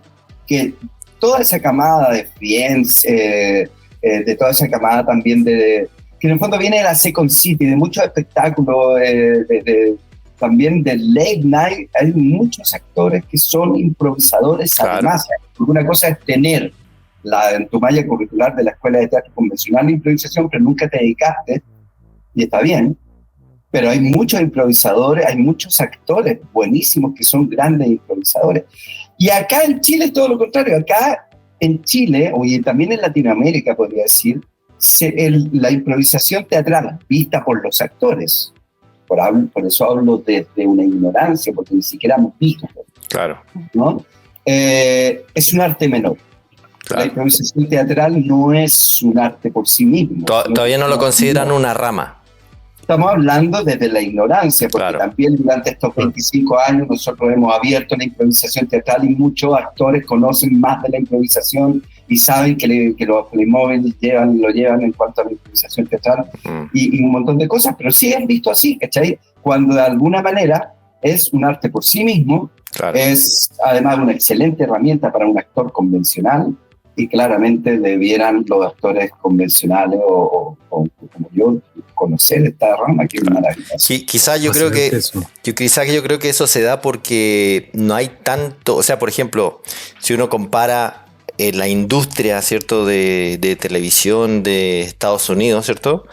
que toda esa camada de Friends, de toda esa camada también que en el fondo viene de la Second City, de muchos espectáculos, también de late night, hay muchos actores que son improvisadores. Claro. Además, porque una cosa es tener en tu malla curricular de la escuela de teatro convencional de improvisación, pero nunca te dedicaste, y está bien, pero hay muchos improvisadores, hay muchos actores buenísimos que son grandes improvisadores. Y acá en Chile es todo lo contrario. Acá en Chile, y también en Latinoamérica, podría decir, la improvisación teatral vista por los actores, por eso hablo de una ignorancia, porque ni siquiera hemos visto, Claro. ¿no? Es un arte menor. Claro. La improvisación teatral no es un arte por sí mismo. Todavía no lo consideran una rama. Estamos hablando desde la ignorancia, porque claro, también durante estos 25 años nosotros hemos abierto la improvisación teatral y muchos actores conocen más de la improvisación y saben que los Playmobil lo llevan en cuanto a la improvisación teatral y un montón de cosas, pero sí es visto así, ¿cachai? Cuando de alguna manera es un arte por sí mismo, claro, es además una excelente herramienta para un actor convencional, y claramente debieran los actores convencionales o como yo conocer esta rama que es maravillosa. Sí, quizás yo creo que eso se da porque no hay tanto, o sea, por ejemplo, si uno compara la industria, ¿cierto?, de televisión de Estados Unidos, ¿cierto?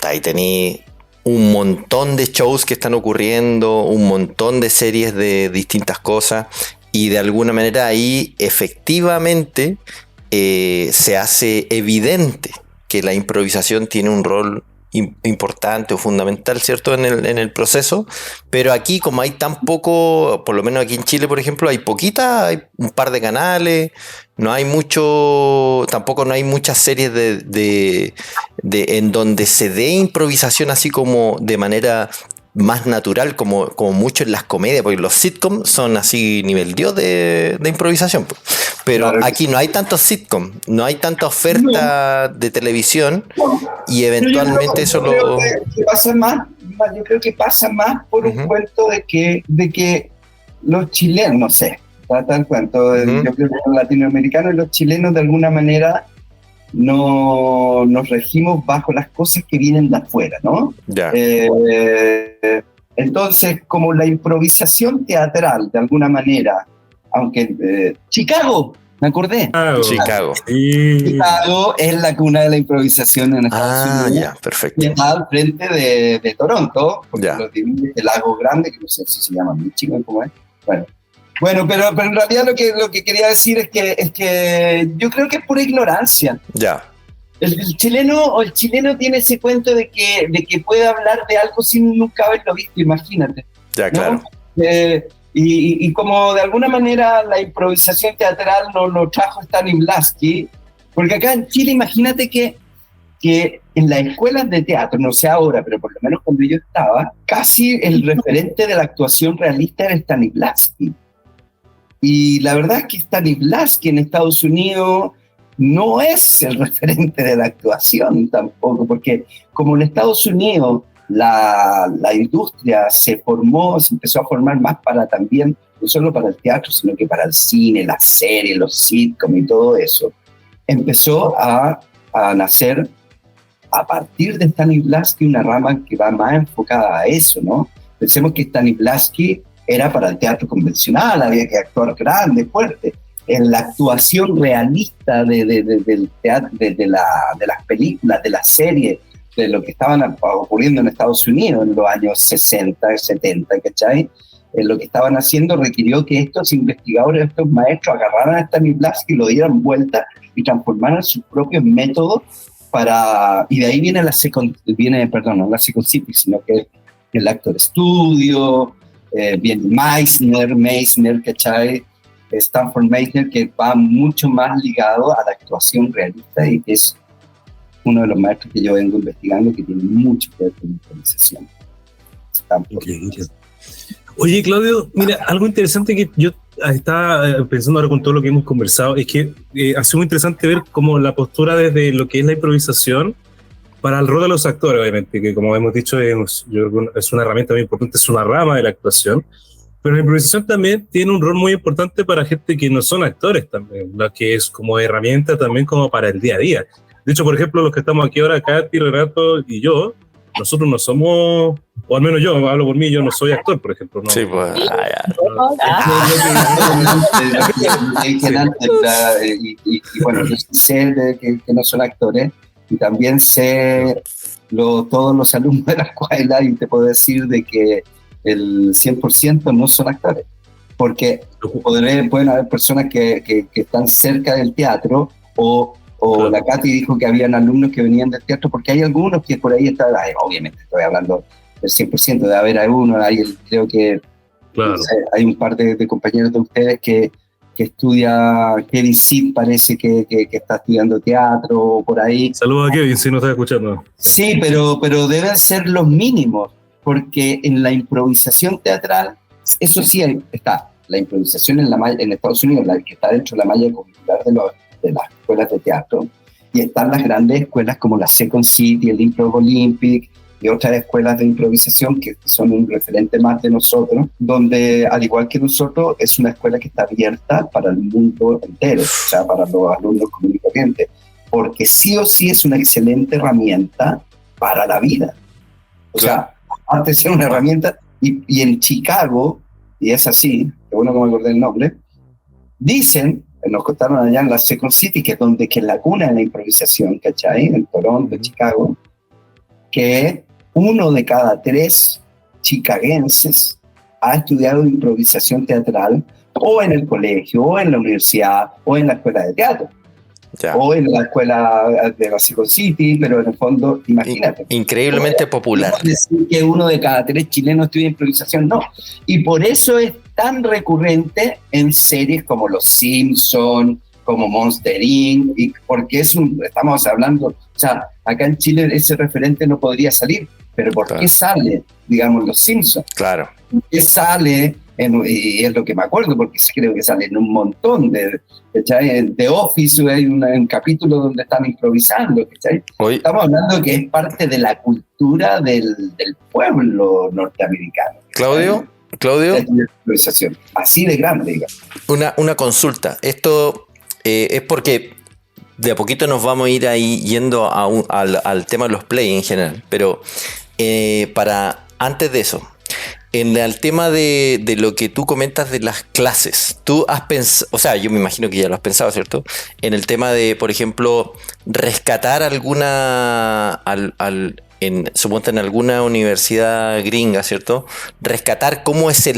Ahí tení un montón de shows que están ocurriendo, un montón de series de distintas cosas. Y de alguna manera ahí efectivamente se hace evidente que la improvisación tiene un rol importante o fundamental, ¿cierto?, en el proceso. Pero aquí, como hay tan poco, por lo menos aquí en Chile, por ejemplo, hay un par de canales, no hay mucho, tampoco no hay muchas series en donde se dé improvisación así como de manera más natural, como mucho en las comedias, porque los sitcoms son así nivel Dios de improvisación. Pero claro, aquí no hay tantos sitcoms, no hay tanta oferta de televisión, y eventualmente eso lo... Yo creo que pasa más por un cuento de que los chilenos, no sé, trata el cuento, yo creo que los latinoamericanos y los chilenos de alguna manera no nos regimos bajo las cosas que vienen de afuera, ¿no? Yeah. Entonces, como la improvisación teatral, de alguna manera, aunque Chicago, me acordé. Chicago. Chicago es la cuna de la improvisación en Estados Unidos. Ya, perfecto. Y está al frente de Toronto, porque los divide el lago grande, que no sé si se llama Michigan, ¿cómo es? Bueno, pero en realidad lo que quería decir es que yo creo que es pura ignorancia. Ya. El chileno tiene ese cuento de que puede hablar de algo sin nunca haberlo visto, imagínate. Ya, claro. ¿No? Y como de alguna manera la improvisación teatral lo trajo Stanislavski, porque acá en Chile, imagínate que en las escuelas de teatro, no sé ahora, pero por lo menos cuando yo estaba, casi el referente de la actuación realista era Stanislavski. Y la verdad es que Stanislavski en Estados Unidos no es el referente de la actuación tampoco, porque como en Estados Unidos la industria se empezó a formar más para también, no solo para el teatro, sino que para el cine, las series, los sitcoms y todo eso, empezó a nacer a partir de Stanislavski una rama que va más enfocada a eso, ¿no? Pensemos que Stanislavski era para el teatro convencional, había que actuar grande, fuerte. En la actuación realista del teatro, de las películas, de las series, de lo que estaban ocurriendo en Estados Unidos en los años 60, 70, ¿cachai? Lo que estaban haciendo requirió que estos investigadores, estos maestros, agarraran a Stanislavski, lo dieran vuelta y transformaran sus propios métodos y de ahí viene no la psicosis, sino que el actor estudio, viene Meisner, ¿cachai? Stanford Meisner, que va mucho más ligado a la actuación realista y que es uno de los maestros que yo vengo investigando que tiene mucho que ver con la improvisación. Oye, Claudio, mira, algo interesante que yo estaba pensando ahora con todo lo que hemos conversado es que ha sido muy interesante ver cómo la postura desde lo que es la improvisación para el rol de los actores, obviamente, que como hemos dicho es una herramienta muy importante, es una rama de la actuación, pero la improvisación también tiene un rol muy importante para gente que no son actores también, la que es como herramienta también como para el día a día. De hecho, por ejemplo, los que estamos aquí ahora, Katy, Renato y yo, nosotros no somos, o al menos yo, hablo por mí, yo no soy actor, por ejemplo. No, sí, pues. Y bueno, yo sé que no son actores, Y también sé todos los alumnos de la escuela, y te puedo decir de que el 100% no son actores, porque pueden haber personas que están cerca del teatro, o claro. La Katy dijo que habían alumnos que venían del teatro, porque hay algunos que por ahí están, obviamente estoy hablando del 100%, de haber algunos, creo que claro. No sé, hay un par de compañeros de ustedes que estudia, Kevin Sid parece que está estudiando teatro por ahí. Saludos a Kevin, si no está escuchando. Sí, pero deben ser los mínimos, porque en la improvisación teatral, eso sí está, la improvisación en Estados Unidos, la que está dentro de la malla curricular de las escuelas de teatro, y están las grandes escuelas como la Second City, el Improv Olympic, y otras escuelas de improvisación que son un referente más de nosotros, donde, al igual que nosotros, es una escuela que está abierta para el mundo entero, o sea, para los alumnos comunes y corrientes, porque sí o sí es una excelente herramienta para la vida. O sea, antes de ser una herramienta, y en Chicago, y es así, que bueno que me acordé el nombre, dicen, nos contaron allá en la Second City, que es la cuna de la improvisación, ¿cachai? En Toronto, Chicago, que 1 de cada 3 chicagenses ha estudiado improvisación teatral, o en el colegio, o en la universidad, o en la escuela de teatro, o en la escuela de la Second City, pero en el fondo, imagínate. Increíblemente popular. No decir que 1 de cada 3 chilenos estudia improvisación, no. Y por eso es tan recurrente en series como Los Simpsons, como Monster Inc., y porque estamos hablando, o sea, acá en Chile ese referente no podría salir, pero ¿por qué sale, digamos, Los Simpsons? Claro. ¿Por qué sale, y es lo que me acuerdo, porque creo que sale en un montón de Office, hay un capítulo donde están improvisando, ¿cachai? Estamos hablando que es parte de la cultura del pueblo norteamericano. Claudio, así de grande, digamos. Una consulta, esto es porque de a poquito nos vamos a ir ahí yendo al tema de los play en general, pero antes de eso, en el tema de lo que tú comentas de las clases, tú has pensado, o sea, yo me imagino que ya lo has pensado, ¿cierto? En el tema de, por ejemplo, rescatar suponte en alguna universidad gringa, ¿cierto? Rescatar cómo es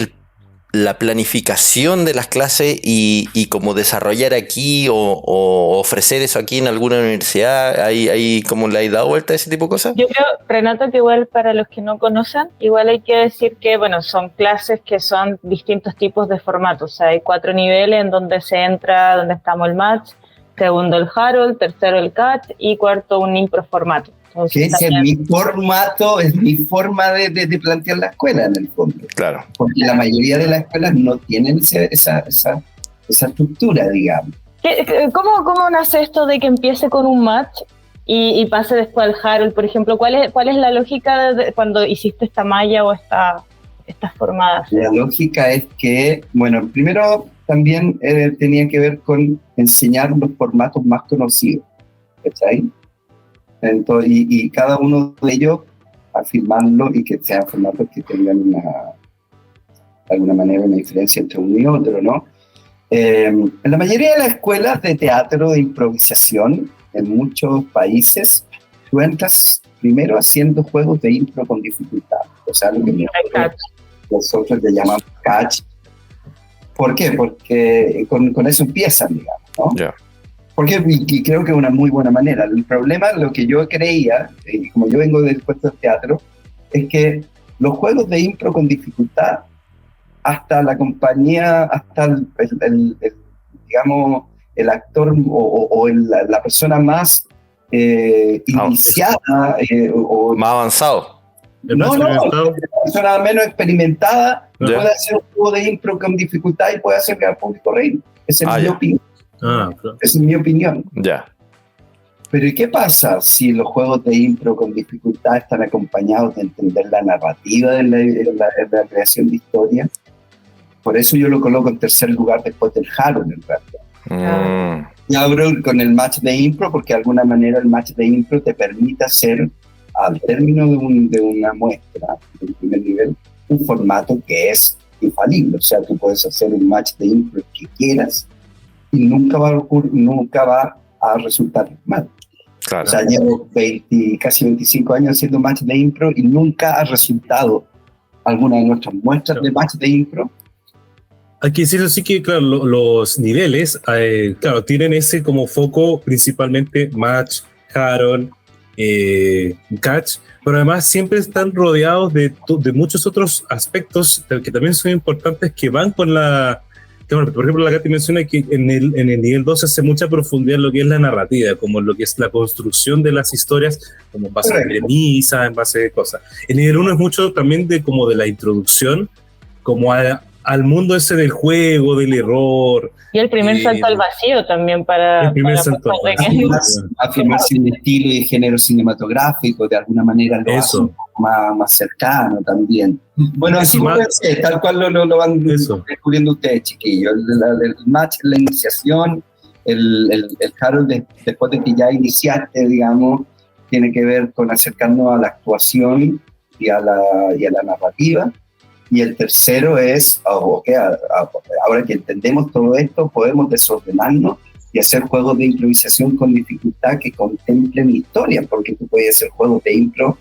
la planificación de las clases y cómo desarrollar aquí o ofrecer eso aquí en alguna universidad. ¿Hay como le has dado vuelta a ese tipo de cosas? Yo creo, Renato, que igual para los que no conocen, igual hay que decir que, bueno, son clases que son distintos tipos de formatos. O sea, hay 4 niveles en donde se entra, donde estamos el match, segundo el Harold, tercero el catch y cuarto un impro formato. Entonces, que es mi formato, es mi forma de plantear la escuela en el fondo. Claro. Porque la mayoría de las escuelas no tienen esa estructura, digamos. ¿Cómo nace esto de que empiece con un match y pase después al Harold, por ejemplo? ¿Cuál es la lógica de cuando hiciste esta malla o estas formadas? La lógica es que, bueno, primero también tenía que ver con enseñar los formatos más conocidos, ¿cachai? Entonces, y cada uno de ellos afirmarlo y que sean formatos que tengan de alguna manera una diferencia entre uno y otro, ¿no? En la mayoría de las escuelas de teatro de improvisación en muchos países, tú entras primero haciendo juegos de impro con dificultad, o sea, lo que nosotros le llamamos catch. ¿Por qué? Porque con eso empiezan, digamos, ¿no? Yeah. Porque y creo que es una muy buena manera. El problema, lo que yo creía, y como yo vengo del puesto de teatro, es que los juegos de impro con dificultad, hasta la compañía, hasta digamos, el actor la persona más iniciada más avanzado. La persona menos experimentada puede hacer un juego de impro con dificultad y puede hacer que al público reír. Esa es mi opinión. Claro. Esa es mi opinión. Ya. Pero ¿y qué pasa si los juegos de impro con dificultad están acompañados de entender la narrativa de la creación de historia? Por eso yo lo coloco en tercer lugar después del Harold, en realidad. Y abro con el match de impro porque de alguna manera el match de impro te permite hacer, al término de una muestra del primer nivel, un formato que es infalible. O sea, tú puedes hacer un match de impro que quieras y nunca va a resultar mal. Claro. O sea, llevo casi 25 años haciendo match de impro y nunca ha resultado alguna de nuestras muestras de match de impro. Hay que decirlo así que, claro, los niveles, claro, tienen ese como foco principalmente match, Harold, catch, pero además siempre están rodeados de muchos otros aspectos que también son importantes que van con la... Claro, por ejemplo, la Katy menciona que en el nivel 2 se hace mucha profundidad en lo que es la narrativa, como lo que es la construcción de las historias, como en base a premisas, en base a cosas. El nivel 1 es mucho también de como de la introducción, como al mundo ese del juego, del error. Y el primer salto al vacío también para... El primer salto. Afirmarse un estilo y género cinematográfico, de alguna manera lo hace un poco más cercano también. Bueno, así tal cual lo van descubriendo ustedes, chiquillos. El match, la iniciación, el Harold, después de que ya iniciaste, digamos, tiene que ver con acercarnos a la actuación y a la narrativa. Y el tercero es, ahora que entendemos todo esto, podemos desordenarnos y hacer juegos de improvisación con dificultad que contemplen historia, porque tú puedes hacer juegos de impro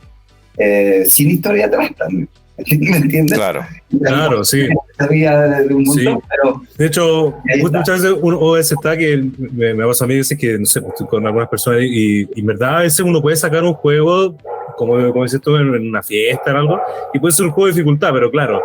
sin historia atrás también. ¿Me entiendes? Claro, sí. De un montón, sí. Pero de hecho, muchas veces uno está que me pasa a mí, veces que, no sé, estoy con algunas personas y en verdad a veces uno puede sacar un juego, como dices tú, en una fiesta o algo, y puede ser un juego de dificultad, pero claro,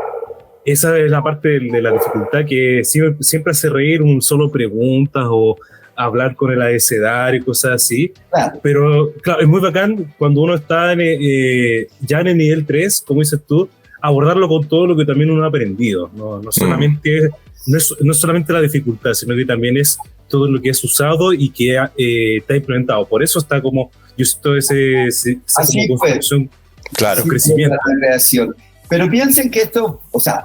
esa es la parte de la dificultad que siempre hace reír un solo preguntas o hablar con el abecedario y cosas así. Claro. Pero claro, es muy bacán cuando uno está ya en el nivel 3, como dices tú, abordarlo con todo lo que también uno ha aprendido. No solamente, no es solamente la dificultad, sino que también es todo lo que es usado y que está implementado. Por eso está como, yo siento esa como construcción, crecimiento. La creación. Pero piensen que esto, o sea,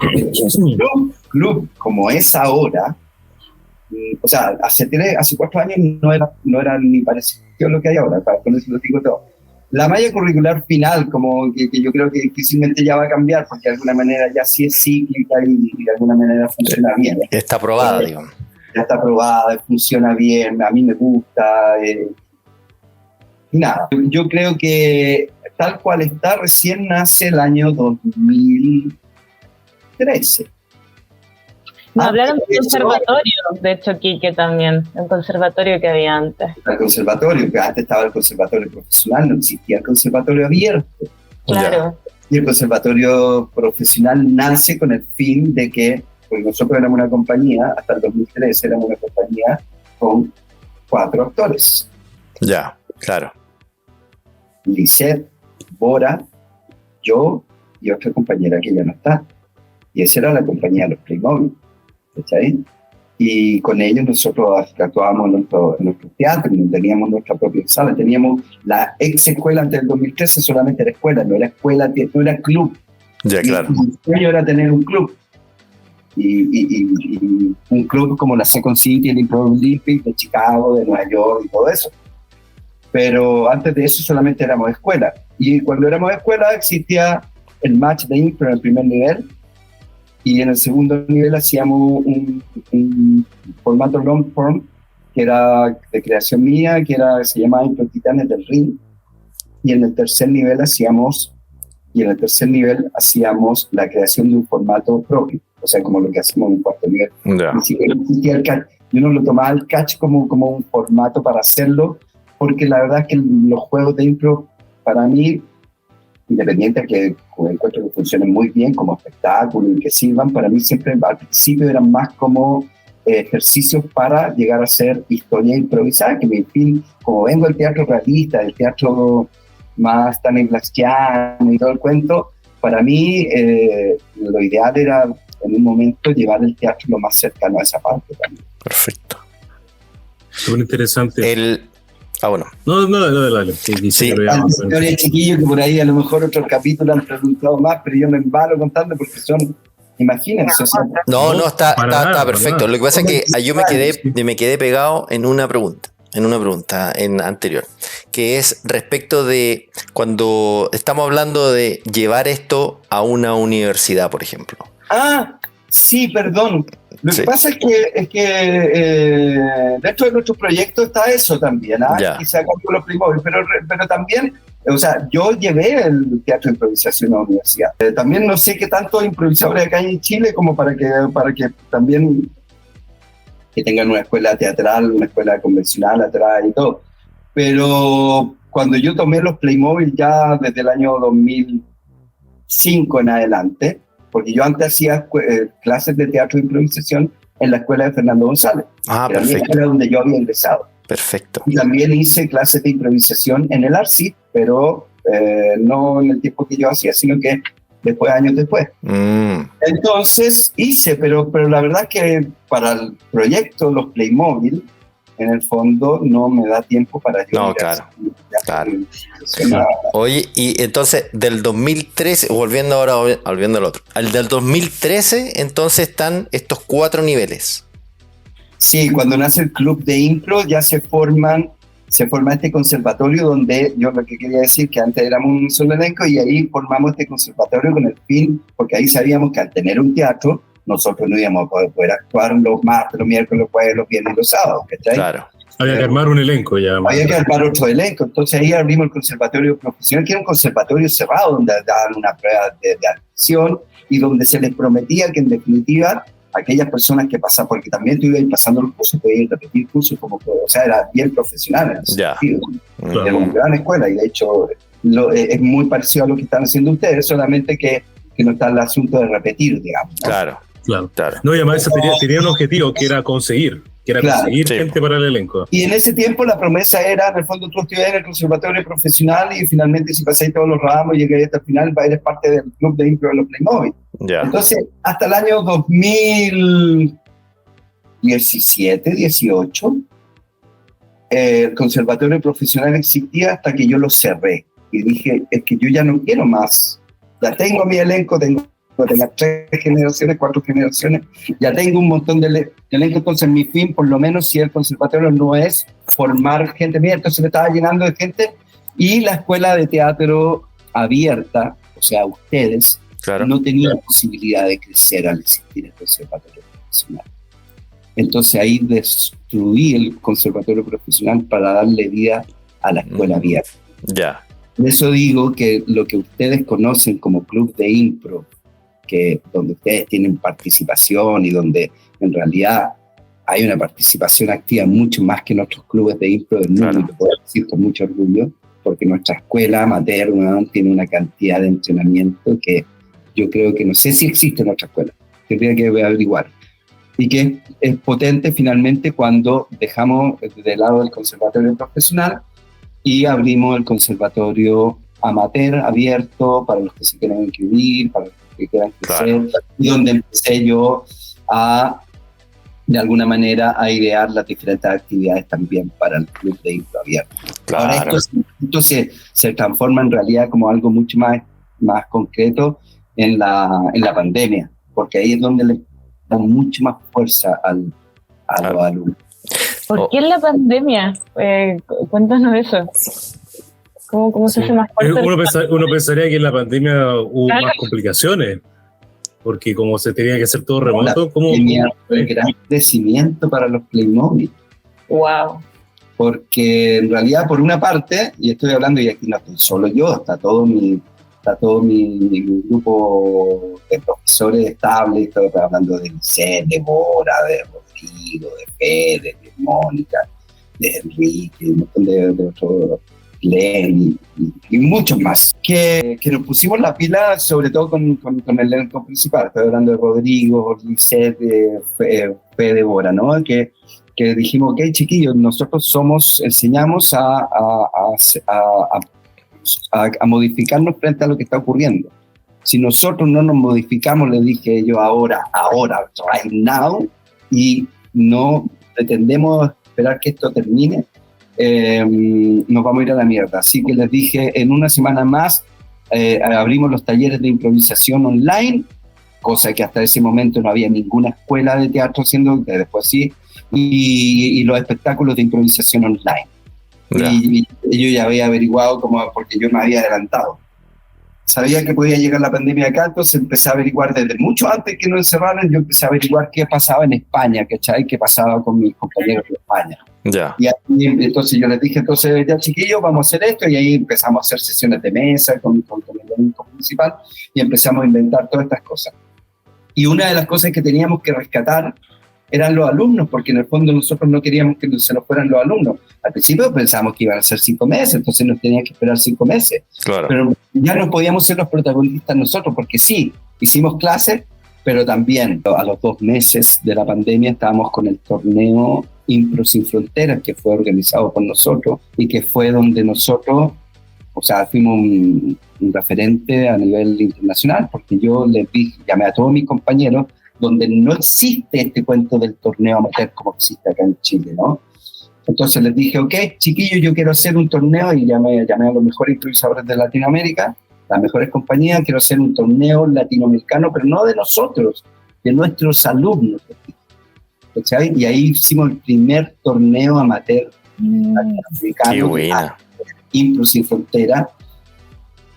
club como es ahora, o sea, hace 4 años no era ni parecido a lo que hay ahora, con eso lo digo todo. La malla curricular final, como que yo creo que difícilmente ya va a cambiar, porque de alguna manera ya sí es cíclica y de alguna manera funciona bien. Está aprobada, digamos. Ya está aprobada, funciona bien, a mí me gusta. Y nada, yo creo que tal cual está, recién nace el año 2013. Me hablaron del conservatorio, de hecho, Quique también, el conservatorio que había antes. El conservatorio, que antes estaba el conservatorio profesional, no existía el conservatorio abierto. Claro. Y el conservatorio profesional nace con el fin de que, porque nosotros éramos una compañía, hasta el 2013 éramos una compañía con 4 actores. Ya, claro. Lisette, Bora, yo y otra compañera que ya no está. Y esa era la compañía de los Playmobil. ¿Cachai? Y con ellos nosotros actuábamos en nuestro teatro, teníamos nuestra propia sala, teníamos la ex escuela antes del 2013, solamente era escuela, no era club. Ya, claro. Mi sueño era tener un club. Y un club como la Second City, el Impro Olympic de Chicago, de Nueva York y todo eso. Pero antes de eso solamente éramos escuela. Y cuando éramos escuela existía el match de impro en el primer nivel, y en el segundo nivel hacíamos un formato long form que era de creación mía, se llamaba Impro Titanes del Ring, y en el tercer nivel hacíamos la creación de un formato propio, o sea, como lo que hacemos en un cuarto nivel. Yeah. Yo no lo tomaba el catch como un formato para hacerlo, porque la verdad es que los juegos de impro, para mí, independiente de que encuentro que funcionen muy bien como espectáculo y que sirvan, para mí siempre al principio eran más como ejercicios para llegar a ser historia improvisada, que en fin, como vengo del teatro realista, del teatro más Stanislavskiano y todo el cuento, para mí lo ideal era en un momento llevar el teatro lo más cercano a esa parte también. Perfecto. Súper interesante. Bueno. No, dale. Sí. Señores chiquillos, que por ahí a lo mejor otros capítulos han preguntado más, pero yo me embalo contando porque son, imagínense. No, está perfecto. Lo que pasa es que yo me quedé pegado en una pregunta anterior, que es respecto de cuando estamos hablando de llevar esto a una universidad, por ejemplo. Sí, perdón. Lo Sí. que pasa es que dentro de nuestro proyecto está eso también, Ya. que se hagan con los Playmobil, pero también, o sea, yo llevé el teatro de improvisación a la universidad. También no sé qué tantos improvisadores acá en Chile como para que también que tengan una escuela teatral, una escuela convencional atrás y todo. Pero cuando yo tomé los Playmobil ya desde el año 2005 en adelante, porque yo antes hacía clases de teatro de improvisación en la escuela de Fernando González, Ah, que era mi perfecto. escuela donde yo había ingresado. Perfecto. Y también hice clases de improvisación en el ARCI, pero no en el tiempo que yo hacía, sino que después, años después. Entonces hice, pero la verdad que para el proyecto, los Playmobil, en el fondo no me da tiempo para yo. No, ir claro, a claro. hacer. Oye, y entonces del 2013, volviendo al otro, al del 2013, entonces están estos 4 niveles. Sí, cuando nace el club de impro ya se forma este conservatorio donde yo lo que quería decir que antes éramos un solo elenco y ahí formamos este conservatorio con el fin, porque ahí sabíamos que al tener un teatro nosotros no íbamos a poder actuar los martes, los miércoles, los jueves, los viernes y los sábados, ¿cachai? Claro. Había que armar un elenco ya. Había que armar otro elenco, entonces ahí abrimos el conservatorio profesional, que era un conservatorio cerrado donde daban una prueba de admisión y donde se les prometía que en definitiva aquellas personas que pasaban, porque también tú ibas pasando los cursos, podías repetir cursos, o sea, era bien profesional en ese sentido. Era una gran escuela y de hecho es muy parecido a lo que están haciendo ustedes, solamente que no está el asunto de repetir, digamos, ¿no? Claro. No, y además tenía un objetivo que era conseguir Claro, gente para el elenco. Y en ese tiempo la promesa era, en el fondo tú estudias en el conservatorio profesional y finalmente si pasáis todos los ramos y llegáis hasta el final, eres parte del club de impro de los Playmobil. Ya. Entonces, hasta el año 2017, 18, el conservatorio profesional existía hasta que yo lo cerré. Y dije, es que yo ya no quiero más. Ya tengo mi elenco, tengo 3 generaciones, 4 generaciones, ya tengo un montón de elenco, entonces mi fin, por lo menos si el conservatorio no es formar gente, mira, entonces me estaba llenando de gente, y la escuela de teatro abierta, o sea, ustedes, Claro. no tenían posibilidad de crecer al existir el conservatorio profesional. Entonces ahí destruí el conservatorio profesional para darle vida a la escuela abierta. Ya. Por eso digo que lo que ustedes conocen como club de impro, donde ustedes tienen participación y donde en realidad hay una participación activa mucho más que en otros clubes de impro del mundo, y lo puedo decir con mucho orgullo, porque nuestra escuela materna tiene una cantidad de entrenamiento que yo creo que no sé si existe en otra escuela, tendría que averiguar, y que es potente finalmente cuando dejamos de lado el conservatorio profesional y abrimos el conservatorio amateur abierto para los que se quieran inscribir, para los que quieran crecer, y donde empecé yo de alguna manera a idear las diferentes actividades también para el club de impro abierto. Claro. Ahora esto se transforma en realidad como algo mucho más concreto en la pandemia, porque ahí es donde le dan mucho más fuerza a los alumnos. ¿Por qué en la pandemia? Cuéntanos eso. ¿Cómo se hace más fuerte? Uno pensaría que en la pandemia hubo más complicaciones, porque como se tenía que hacer todo remoto, tenía un gran crecimiento para los Playmobil. Wow. Porque en realidad, por una parte, y estoy hablando, y aquí no estoy solo yo, está todo mi grupo de profesores estables, estoy hablando de Licet, de Bora, de Rodrigo, de Fede, de Mónica, de Enrique, un montón de otros, Glenn y muchos más, que nos pusimos la pila, sobre todo con el elenco principal. Estoy hablando de Rodrigo, Licet, Fede, Bora, ¿no? Que dijimos, ok, chiquillos, nosotros enseñamos a modificarnos frente a lo que está ocurriendo. Si nosotros no nos modificamos, le dije yo ahora, right now, y no pretendemos esperar que esto termine, nos vamos a ir a la mierda. Así que les dije, en una semana más abrimos los talleres de improvisación online, cosa que hasta ese momento no había ninguna escuela de teatro haciendo, que después sí, y los espectáculos de improvisación online. Y yo ya había averiguado porque yo me había adelantado. sabía que podía llegar la pandemia acá, entonces empecé a averiguar desde mucho antes que nos encerraran, yo empecé a averiguar qué pasaba en España, ¿cachai? Qué pasaba con mis compañeros de España. Ya. Y ahí, entonces yo les dije, entonces ya chiquillos, vamos a hacer esto, y ahí empezamos a hacer sesiones de mesa con el elenco principal, y empezamos a inventar todas estas cosas. Y una de las cosas que teníamos que rescatar eran los alumnos, porque en el fondo nosotros no queríamos que se nos fueran los alumnos. Al principio pensábamos que iban a ser 5 meses, entonces nos tenían que esperar 5 meses. Claro. Pero ya no podíamos ser los protagonistas nosotros, porque sí, hicimos clases, pero también a los 2 meses de la pandemia estábamos con el torneo Impro Sin Fronteras, que fue organizado por nosotros y que fue donde nosotros, o sea, fuimos un referente a nivel internacional, porque yo les dije, llamé a todos mis compañeros, donde no existe este cuento del torneo amateur como existe acá en Chile, ¿no? Entonces les dije, ok, chiquillos, yo quiero hacer un torneo, y llamé a los mejores improvisadores de Latinoamérica, las mejores compañías, quiero hacer un torneo latinoamericano, pero no de nosotros, de nuestros alumnos. ¿Cachai? Y ahí hicimos el primer torneo amateur latinoamericano. Qué buena. Impro Sin Frontera,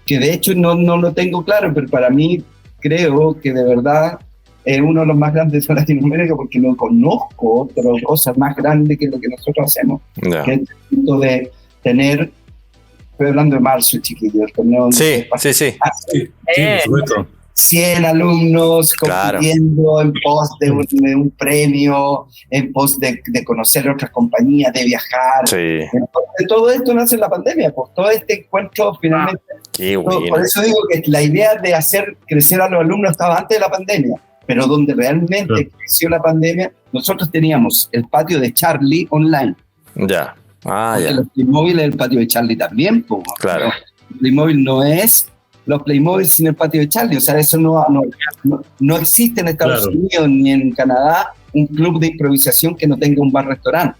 que de hecho no lo tengo claro, pero para mí creo que de verdad es uno de los más grandes de Latinoamérica, porque no conozco otra cosa más grande que lo que nosotros hacemos. Ya. Que es el punto de tener, estoy hablando de marzo, chiquillos, el torneo. Sí. Sí, por supuesto. 100 alumnos compitiendo en pos de un premio, en pos de conocer otras compañías, de viajar. Sí. En pos de todo esto nace la pandemia, pues todo este encuentro finalmente. Qué bueno. Por eso digo que la idea de hacer crecer a los alumnos estaba antes de la pandemia, pero donde realmente creció la pandemia, nosotros teníamos el patio de Charlie online. Ya. Porque Ya. los Playmobil es el patio de Charlie también, pues. Claro. El Playmobil no es los Playmobil sin el patio de Charlie, o sea, eso no existe en Estados Unidos ni en Canadá un club de improvisación que no tenga un bar-restaurante,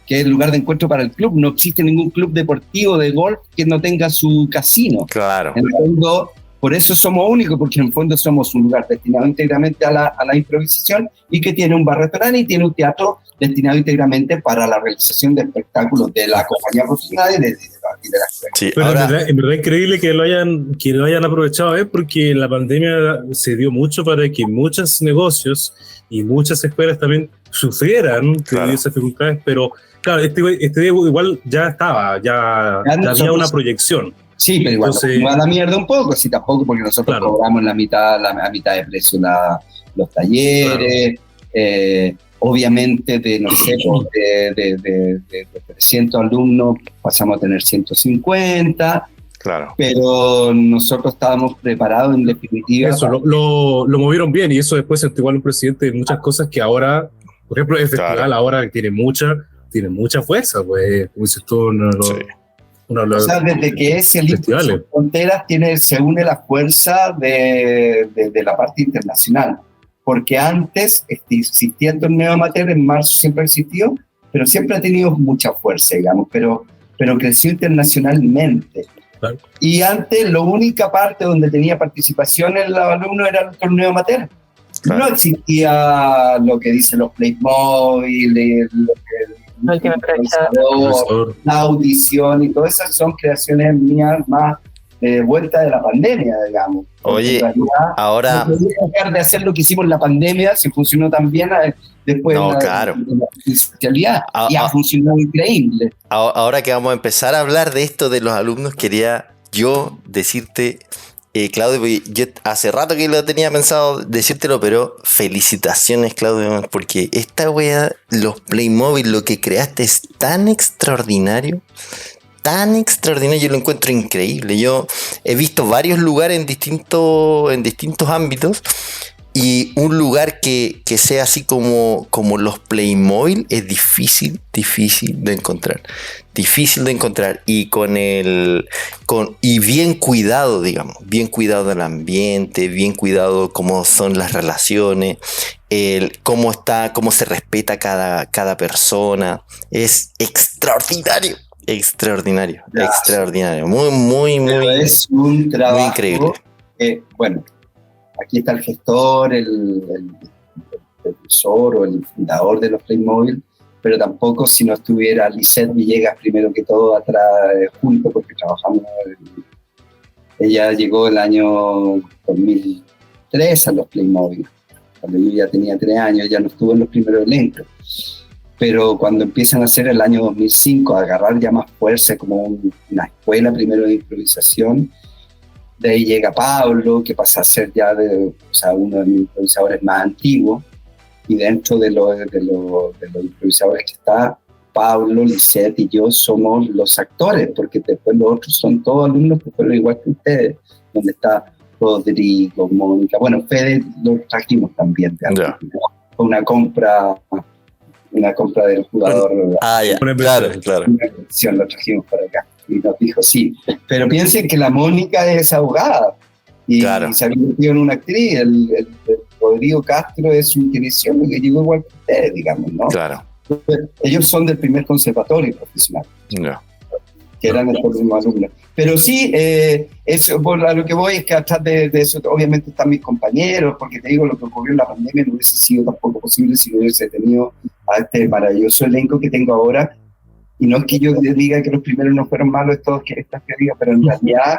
que es el lugar de encuentro para el club. No existe ningún club deportivo de golf que no tenga su casino. Claro. En el fondo, por eso somos únicos, porque en el fondo somos un lugar destinado íntegramente a la improvisación, y que tiene un bar-restaurante y tiene un teatro destinado íntegramente para la realización de espectáculos de la compañía profesional y de la escuela. Sí, pero ahora, en verdad increíble que lo hayan aprovechado, porque la pandemia se dio mucho para que muchos negocios y muchas escuelas también sufrieran de esas dificultades, pero claro, este igual ya estaba, ya había una proyección. Sí, pero igual entonces, nos va a la mierda un poco, sí, tampoco, porque nosotros cobramos a mitad de precio los talleres, obviamente no sé, de 300 alumnos pasamos a tener 150, claro. Pero nosotros estábamos preparados en definitiva. Eso, lo movieron bien, y eso después igual un presidente de muchas cosas que ahora, por ejemplo, el festival ahora tiene mucha fuerza, pues, como dices tú, o sea, desde que es el Impro Sin Fronteras se une la fuerza de la parte internacional, porque antes existía el torneo amateur, en marzo siempre existió, pero siempre ha tenido mucha fuerza, digamos, pero creció internacionalmente. Claro. Y antes la única parte donde tenía participación el alumno era el torneo amateur. Claro. No existía lo que dicen los Playmobil, la audición, y todas esas son creaciones mías más de vuelta de la pandemia, digamos. Oye, ahora... No podía dejar de hacer lo que hicimos en la pandemia, si funcionó tan bien después de la especialidad, y ha funcionado increíble. Ahora que vamos a empezar a hablar de esto de los alumnos, quería yo decirte, Claudio, yo hace rato que lo tenía pensado decírtelo, pero felicitaciones, Claudio, porque esta wea, los Playmobil, lo que creaste es tan extraordinario, yo lo encuentro increíble. Yo he visto varios lugares en distintos ámbitos, y un lugar que sea así como los Playmobil es difícil de encontrar. Y y bien cuidado, digamos, bien cuidado el ambiente, bien cuidado cómo son las relaciones, cómo se respeta cada persona. Es extraordinario. Muy es un trabajo, muy increíble. Bueno, aquí está el gestor, el profesor o el fundador de los Playmobil, pero tampoco si no estuviera Lisette Villegas primero que todo atrás junto, porque trabajamos Ella llegó el año 2003 a los Playmobil, cuando yo ya tenía 3 años, ya no estuvo en los primeros elencos. Pero cuando empiezan a hacer el año 2005, a agarrar ya más fuerza como una escuela primero de improvisación, de ahí llega Pablo, que pasa a ser ya uno de mis improvisadores más antiguos, y dentro de los improvisadores que está, Pablo, Lisette y yo somos los actores, porque después los otros son todos alumnos que fueron igual que ustedes, donde está Rodrigo, Mónica, bueno, Fede lo trajimos también de Argentina. Fue una compra del jugador. Claro. Una inversión, lo trajimos para acá y nos dijo sí. Pero piensen que la Mónica es abogada y se ha convertido en una actriz. El Rodrigo Castro es un kinesiólogo que llegó igual que ustedes, digamos, ¿no? Claro. Ellos son del primer conservatorio profesional, que eran estos mismos alumnos. Pero sí, a lo que voy es que atrás de eso obviamente están mis compañeros, porque te digo, lo que ocurrió en la pandemia no hubiese sido tampoco posible si no hubiese tenido a este maravilloso elenco que tengo ahora. Y no es que yo diga que los primeros no fueron malos, estas teorías, pero en realidad,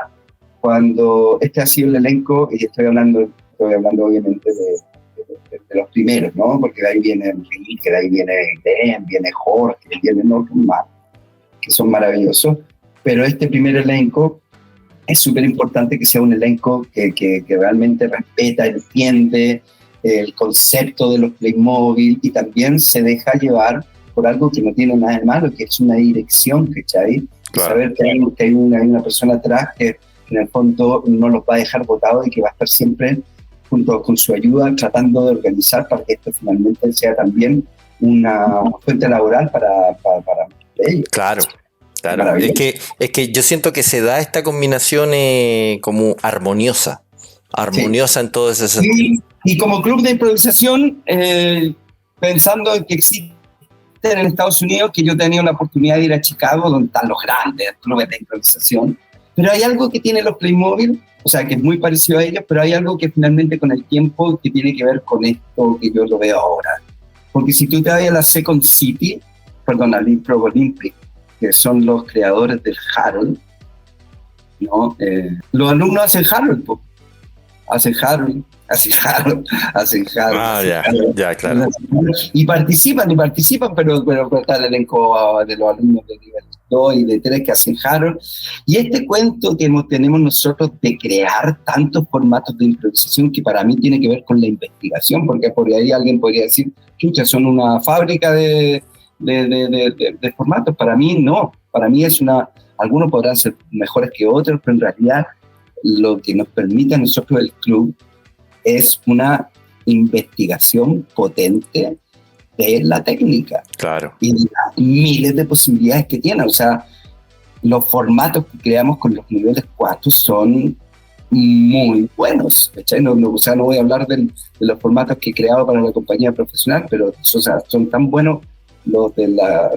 cuando este ha sido el elenco, y estoy hablando obviamente de los primeros, ¿no? Porque de ahí viene Enrique, de ahí viene Glenn, viene Jorge, vienen otros más, que son maravillosos. Pero este primer elenco es súper importante que sea un elenco que realmente respeta, entiende el concepto de los Playmobil y también se deja llevar por algo que no tiene nada de malo, que es una dirección, ¿cachai? Claro. Saber que hay una persona atrás que en el fondo no los va a dejar botados y que va a estar siempre junto con su ayuda tratando de organizar para que esto finalmente sea también una fuente laboral para ellos. Claro. Es que yo siento que se da esta combinación como armoniosa en todo ese sentido. Y como club de improvisación, pensando en que existe en Estados Unidos, que yo tenía la oportunidad de ir a Chicago, donde están los grandes clubes de improvisación, pero hay algo que tienen los Playmobil, o sea, que es muy parecido a ellos, pero hay algo que finalmente con el tiempo que tiene que ver con esto que yo lo veo ahora. Porque si tú te vas a la Second City, al Improv Olympic, que son los creadores del Harold, ¿no? Los alumnos hacen Harold, hacen Harold. Ya, claro. Y participan, pero está el elenco de los alumnos de nivel 2 y de 3 que hacen Harold. Y este cuento que tenemos nosotros de crear tantos formatos de improvisación que para mí tiene que ver con la investigación, porque por ahí alguien podría decir, chucha, son una fábrica de formatos. Para mí no, para mí algunos podrán ser mejores que otros, pero en realidad lo que nos permite a nosotros el club es una investigación potente de la técnica. Claro. Y las miles de posibilidades que tiene. O sea, los formatos que creamos con los niveles 4 son muy buenos. No voy a hablar de los formatos que he creado para la compañía profesional, pero son tan buenos los de la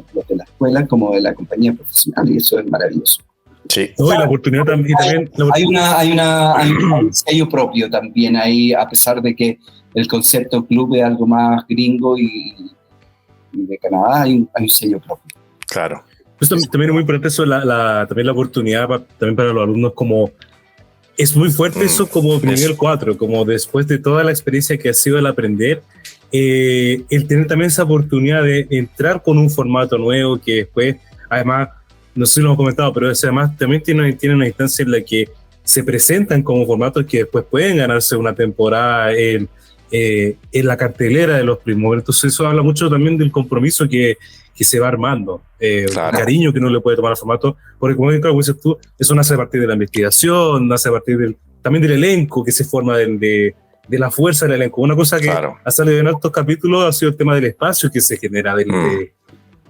escuela como de la compañía profesional, y eso es maravilloso. Sí. La oportunidad también. Hay un sello propio también ahí, a pesar de que el concepto club es algo más gringo y de Canadá, hay un sello propio. Claro. Esto también es muy importante, eso, también la oportunidad también para los alumnos, como es muy fuerte eso como nivel 4, como después de toda la experiencia que ha sido el aprender, el tener también esa oportunidad de entrar con un formato nuevo que después, además, no sé si lo hemos comentado, pero además también tiene una instancia en la que se presentan como formatos que después pueden ganarse una temporada en la cartelera de los Playmobil. Entonces eso habla mucho también del compromiso que se va armando, claro. El cariño que uno le puede tomar al formato, porque como dices tú, eso nace a partir de la investigación, nace a partir también del elenco que se forma, de la fuerza del elenco. Una cosa que ha salido en estos capítulos ha sido el tema del espacio que se genera,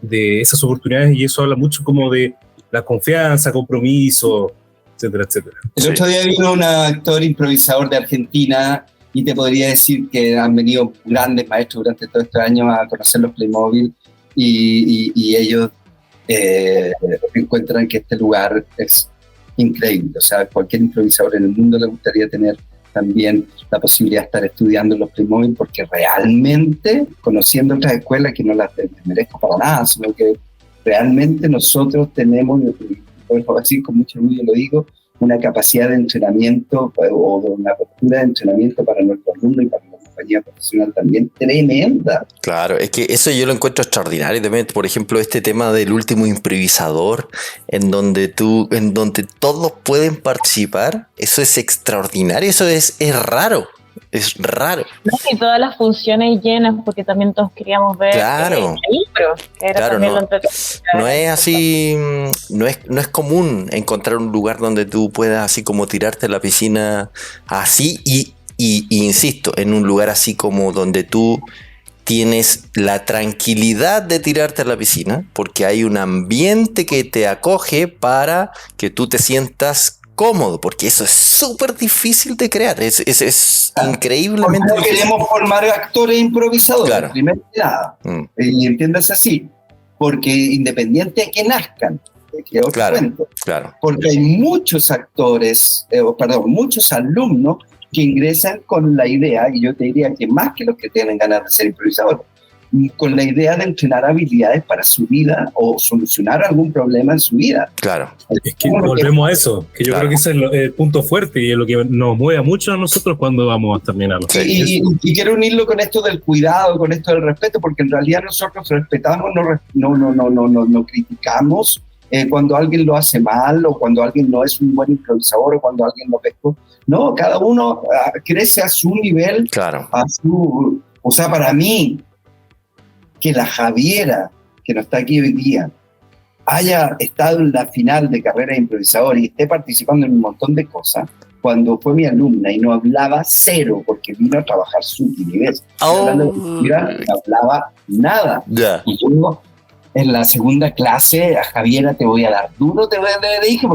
de esas oportunidades, y eso habla mucho como de la confianza, compromiso, etcétera, etcétera. El otro día vino un actor improvisador de Argentina y te podría decir que han venido grandes maestros durante todo este año a conocer los Playmobil y ellos encuentran que este lugar es increíble. O sea, cualquier improvisador en el mundo le gustaría tener también la posibilidad de estar estudiando los Playmobil, porque realmente, conociendo otras escuelas, que no las merezco para nada, sino que realmente nosotros tenemos, así con mucho orgullo lo digo, una capacidad de entrenamiento o de una apertura de entrenamiento para nuestros alumnos y para la compañía profesional también tremenda. Claro, es que eso yo lo encuentro extraordinario también. Por ejemplo, este tema del último improvisador, en donde todos pueden participar, eso es extraordinario, eso es raro. Es raro. No, y todas las funciones llenas, porque también todos queríamos ver claro. Claro, no es así, no es común encontrar un lugar donde tú puedas así como tirarte a la piscina así y insisto, en un lugar así como donde tú tienes la tranquilidad de tirarte a la piscina, porque hay un ambiente que te acoge para que tú te sientas cómodo, porque eso es súper difícil de crear, es increíblemente porque difícil. Queremos formar actores improvisadores, claro. Primero que nada, y entiéndase así, porque independiente de que nazcan, que otro claro, cuento, claro. porque hay muchos actores, muchos alumnos que ingresan con la idea, y yo te diría que más que los que tienen ganas de ser improvisadores, con la idea de entrenar habilidades para su vida o solucionar algún problema en su vida. Claro. Es que volvemos a eso, que yo creo que ese es el punto fuerte y es lo que nos mueve mucho a nosotros cuando vamos también a los y quiero unirlo con esto del cuidado, con esto del respeto, porque en realidad nosotros respetamos, no criticamos cuando alguien lo hace mal o cuando alguien no es un buen improvisador o cuando alguien lo pescó. No, cada uno crece a su nivel, claro. O sea, para mí, que la Javiera, que no está aquí hoy día, haya estado en la final de carrera de improvisador y esté participando en un montón de cosas, cuando fue mi alumna y no hablaba cero, porque vino a trabajar su timidez, no hablaba nada. Yeah. Y yo, en la segunda clase, a Javiera te voy a dar duro, te dije,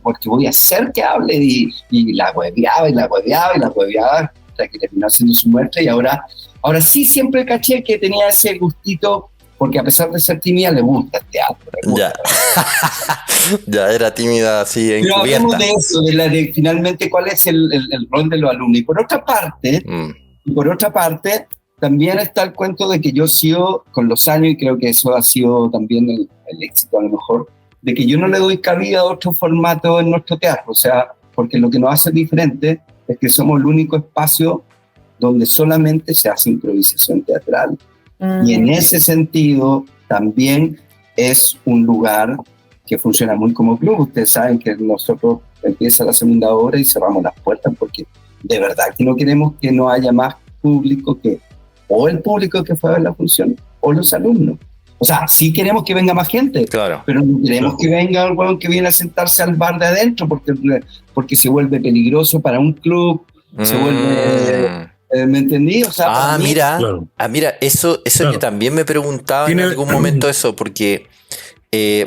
porque voy a hacer que hable, y la hueveaba, hasta que terminó haciendo su muestra, y ahora sí siempre caché que tenía ese gustito, porque a pesar de ser tímida, le gusta el teatro. Ya era tímida así encubierta. Pero hablemos de eso, de finalmente cuál es el rol de los alumnos. Y por otra parte, también está el cuento de que yo sigo con los años, y creo que eso ha sido también el éxito a lo mejor, de que yo no le doy cabida a otro formato en nuestro teatro, o sea, porque lo que nos hace diferente es que somos el único espacio donde solamente se hace improvisación teatral. Y en ese sentido también es un lugar que funciona muy como club. Ustedes saben que nosotros empieza la segunda hora y cerramos las puertas porque de verdad que no queremos que no haya más público que o el público que fue a ver la función o los alumnos. O sea, sí queremos que venga más gente, claro, pero no queremos que venga el huevón que viene a sentarse al bar de adentro porque se vuelve peligroso para un club, se vuelve... ¿Me entendí? O sea, mira, mira, eso yo también me preguntaba en algún momento eso, porque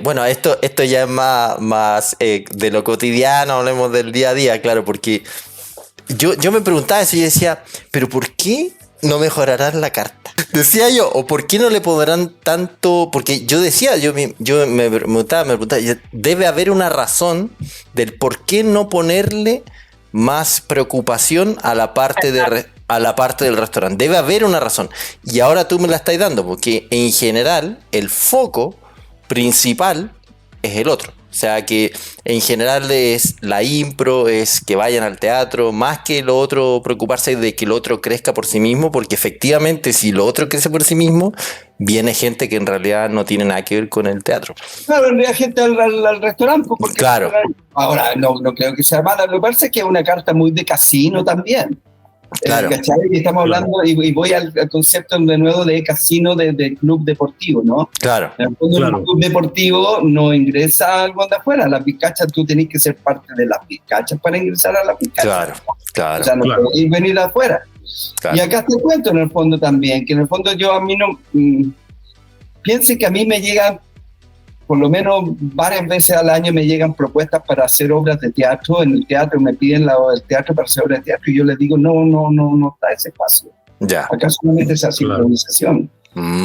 bueno, esto ya es más de lo cotidiano, hablemos del día a día, claro, porque yo me preguntaba eso y decía, pero ¿por qué no mejorarán la carta? Decía yo, o ¿por qué no le pondrán tanto? Porque yo decía, yo me preguntaba, debe haber una razón del por qué no ponerle más preocupación a la parte del restaurante. Debe haber una razón. Y ahora tú me la estás dando, porque en general el foco principal es el otro. O sea que en general es la impro, es que vayan al teatro, más que lo otro, preocuparse de que lo otro crezca por sí mismo, porque efectivamente si lo otro crece por sí mismo, viene gente que en realidad no tiene nada que ver con el teatro. Claro, vendría gente al restaurante. Porque claro. Ahora, no creo que sea mala, me parece que es una carta muy de casino también. Claro. ¿Cachai? Y estamos hablando, y voy al concepto de nuevo de casino de club deportivo, ¿no? Claro. En el fondo, un club deportivo no ingresa algo de afuera. Las bizcachas, tú tenés que ser parte de las bizcachas para ingresar a las bizcachas. Claro. O sea, no podés venir de afuera. Claro. Y acá te cuento en el fondo también, que en el fondo yo a mí no... piense que a mí me llegan, por lo menos varias veces al año me llegan propuestas para hacer obras de teatro. En el teatro me piden el teatro para hacer obras de teatro y yo les digo, no está ese espacio. Ya. Acá solamente se hace improvisación.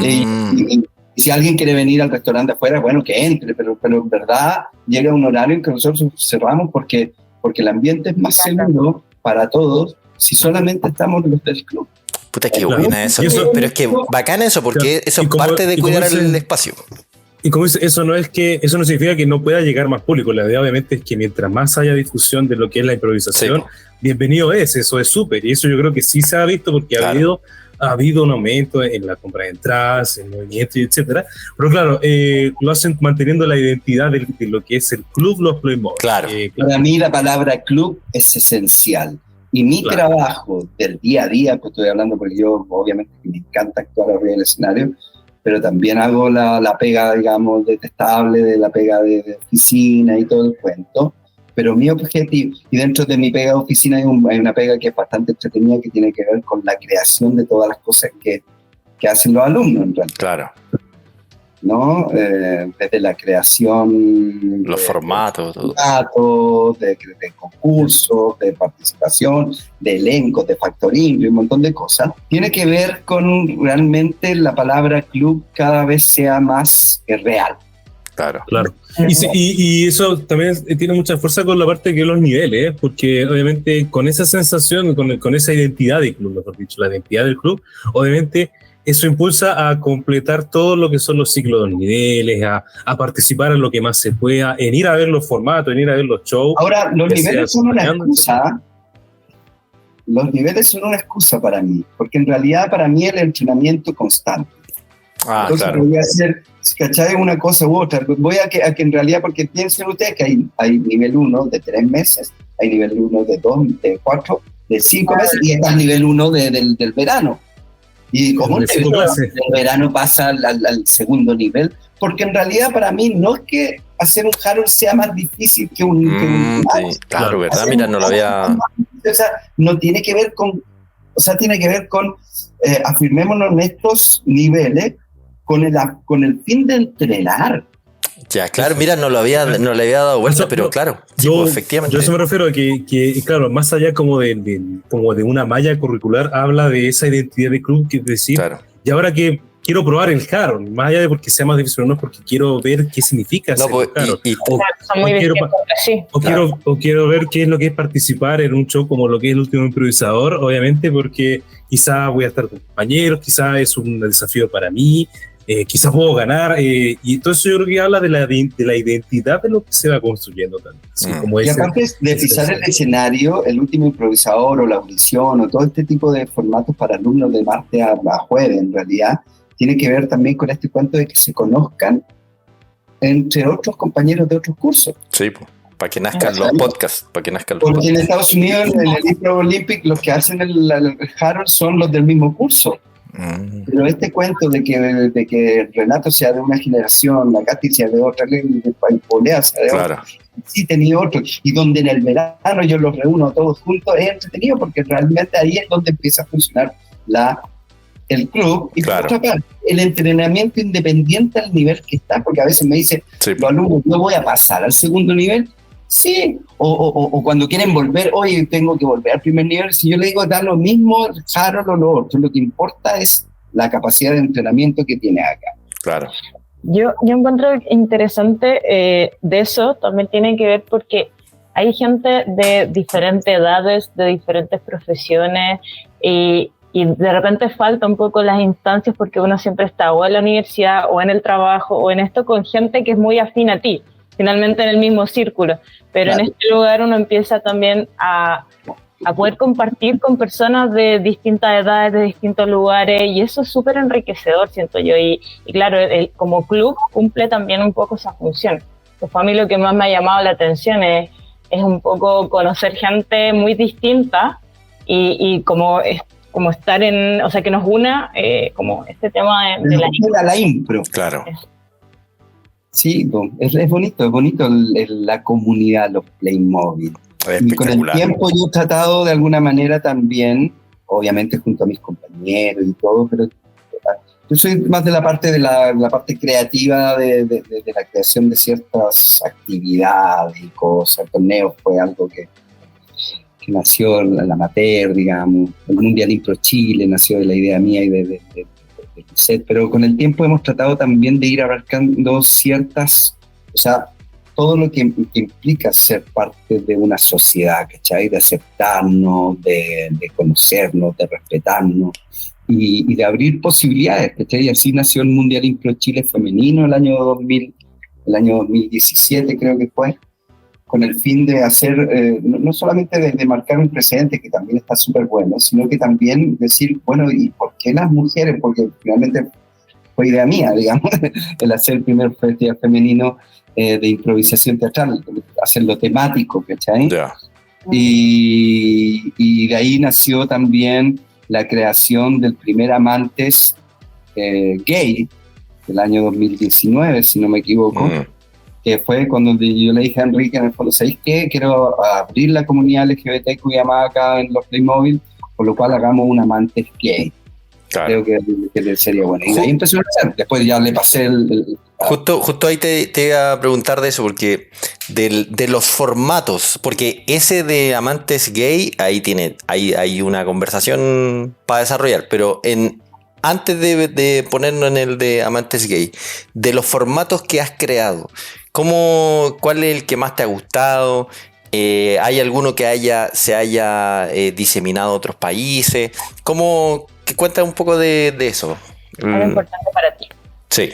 Y si alguien quiere venir al restaurante afuera, bueno, que entre, pero en verdad llega un horario en que nosotros cerramos porque el ambiente es más seguro para todos si solamente estamos los del club. Puta, qué buena eso. Pero es que bacana eso, porque eso es parte de cuidar el espacio. Y como dice, eso no significa que no pueda llegar más público. La idea obviamente es que mientras más haya difusión de lo que es la improvisación, bienvenido eso es súper. Y eso yo creo que sí se ha visto porque ha habido un aumento en la compra de entradas, en movimiento, etcétera. Pero claro, lo hacen manteniendo la identidad de lo que es el club Los Playmobil. Claro. Para mí la palabra club es esencial. Y mi trabajo del día a día, pues estoy hablando porque yo obviamente me encanta actuar arriba del escenario, pero también hago la pega, digamos, detestable, de la pega de oficina y todo el cuento. Pero mi objetivo, y dentro de mi pega de oficina hay una pega que es bastante entretenida, que tiene que ver con la creación de todas las cosas que hacen los alumnos, en realidad. Claro. ¿No? Desde la creación... Los formatos, todo. De concursos, de participación, de elencos, de factoring, y un montón de cosas. Tiene que ver con realmente la palabra club cada vez sea más real. Claro. Y eso también tiene mucha fuerza con la parte de los niveles, porque obviamente con esa sensación, con esa identidad del club, mejor dicho, la identidad del club, obviamente eso impulsa a completar todo lo que son los ciclos de los niveles, a participar en lo que más se pueda, en ir a ver los formatos, en ir a ver los shows. Ahora, los niveles son una excusa. Los niveles son una excusa para mí, porque en realidad para mí el entrenamiento constante. Entonces voy a hacer, ¿cachai? Una cosa u otra. Voy a que en realidad, porque piensen ustedes que hay nivel 1 de 3 meses, hay nivel 1 de 2, de 4, de 5 meses, y está el nivel 1 del verano. Y como el verano pasa al segundo nivel, porque en realidad para mí no es que hacer un Harold sea más difícil que un claro, ¿verdad? Mira, no lo había... O sea, no tiene que ver con... O sea, tiene que ver con... afirmémonos en estos niveles con el fin de entrenar. Ya, claro, mira, no le había dado vuelta, pero claro, efectivamente. Yo eso me refiero a que claro, más allá como de una malla curricular, habla de esa identidad de club, que es decir, y ahora que quiero probar el Harold, más allá de porque sea más difícil o no, porque quiero ver qué significa ser Harold. O quiero ver qué es lo que es participar en un show como lo que es El Último Improvisador, obviamente, porque quizás voy a estar con compañeros, quizás es un desafío para mí, quizás puedo ganar, y todo eso yo creo que habla de la identidad de lo que se va construyendo también. ¿Sí? Como y aparte de pisar el escenario, El Último Improvisador o la audición o todo este tipo de formatos para alumnos de martes a jueves, en realidad, tiene que ver también con este cuento de que se conozcan entre otros compañeros de otros cursos. Sí, para que nazcan los podcasts. Porque en Estados Unidos, en el Impro Olympic, los que hacen el Harold son los del mismo curso. Pero este cuento de que Renato sea de una generación, la Katy sea de otra, el Polea sea de otra, sí tenía otro, y donde en el verano yo los reúno todos juntos, es entretenido porque realmente ahí es donde empieza a funcionar el club, y por otra parte, el entrenamiento independiente al nivel que está, porque a veces me dicen los alumnos, no voy a pasar al segundo nivel. Sí, o cuando quieren volver, oye, tengo que volver al primer nivel. Si yo le digo, da lo mismo, Harold o lo otro, lo que importa es la capacidad de entrenamiento que tiene acá. Claro. Yo encuentro interesante de eso, también tiene que ver porque hay gente de diferentes edades, de diferentes profesiones, y de repente falta un poco las instancias porque uno siempre está o en la universidad o en el trabajo o en esto con gente que es muy afín a ti, finalmente en el mismo círculo, pero en este lugar uno empieza también a poder compartir con personas de distintas edades, de distintos lugares, y eso es súper enriquecedor, siento yo, y claro, como club cumple también un poco esa función. Pues a mí lo que más me ha llamado la atención es un poco conocer gente muy distinta y como estar o sea, que nos una como este tema de la impro. Claro. Sí, es bonito la comunidad, los Playmobil. Y con el tiempo yo he tratado de alguna manera también, obviamente junto a mis compañeros y todo, pero yo soy más de la parte creativa de la creación de ciertas actividades y cosas. Torneos fue algo que nació la amateur, digamos. El Mundial Impro Chile nació de la idea mía y de Lucet, pero con el tiempo hemos tratado también de ir abarcando ciertas, o sea, todo lo que implica ser parte de una sociedad, ¿cachai? De aceptarnos, de conocernos, de respetarnos. y de abrir posibilidades, ¿cachai? Y así nació el Mundial Impro Chile Femenino el año 2017 creo que fue, con el fin de hacer, no solamente de marcar un precedente, que también está súper bueno, sino que también decir, bueno, ¿y por qué las mujeres? Porque finalmente fue idea mía, digamos, el hacer el primer festival femenino de improvisación teatral, hacerlo temático, ¿cachai? Ya. Y de ahí nació también la creación del primer Amantes gay del año 2019, si no me equivoco, que fue cuando yo le dije a Enrique, en el fondo, ¿sabéis qué? Quiero abrir la comunidad LGBTQ acá en los Playmobil, por lo cual hagamos un Amantes gay. Claro. Creo que sería bueno. Y de ahí empezó a hacer. Después ya le pasé Justo ahí te iba a preguntar de eso, porque de los formatos, porque ese de Amantes Gay, hay una conversación para desarrollar, pero antes de ponernos en el de Amantes Gay, de los formatos que has creado, ¿cuál es el que más te ha gustado? ¿Hay alguno que se haya diseminado a otros países? Cuenta un poco de eso. Algo importante para ti. Sí.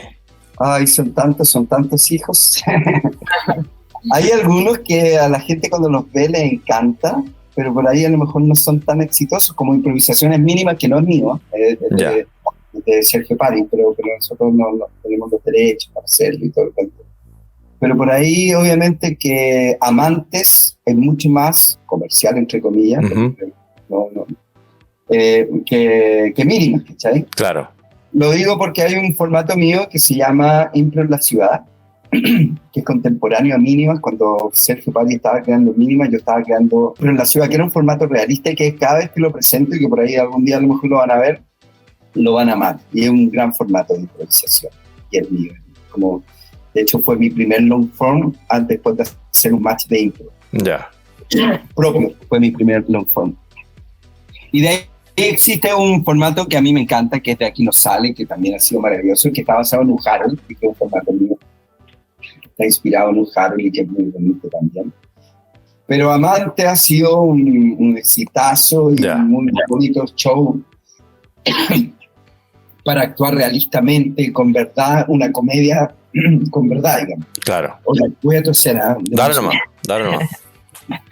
Ay, son tantos hijos. Hay algunos que a la gente cuando los ve les encanta, pero por ahí a lo mejor no son tan exitosos como Improvisaciones Mínimas, que no es mío, de Sergio Pari, pero nosotros no tenemos los derechos para hacerlo y todo el cuento. Pero por ahí obviamente que Amantes es mucho más comercial, entre comillas, que Mínimas, ¿cachai? Claro. Lo digo porque hay un formato mío que se llama Impro en la Ciudad, que es contemporáneo a Mínimas. Cuando Sergio Pari estaba creando Mínimas, yo estaba creando Impro en la Ciudad, que era un formato realista y que cada vez que lo presento y que por ahí algún día a lo mejor lo van a ver, lo van a amar. Y es un gran formato de improvisación. Y el mío. De hecho, fue mi primer long form después de hacer un match de impro. Ya. Propio, fue mi primer long form. Y de ahí existe un formato que a mí me encanta, que es de Aquí no sale, que también ha sido maravilloso, que está basado en un Harold, que es un formato mío. Está inspirado en un Harold y que es muy bonito también. Pero Amante ha sido un exitazo y un muy bonito show para actuar realistamente, con verdad, una comedia con verdad, digamos. Claro. Oye, voy a toser. Dale nomás.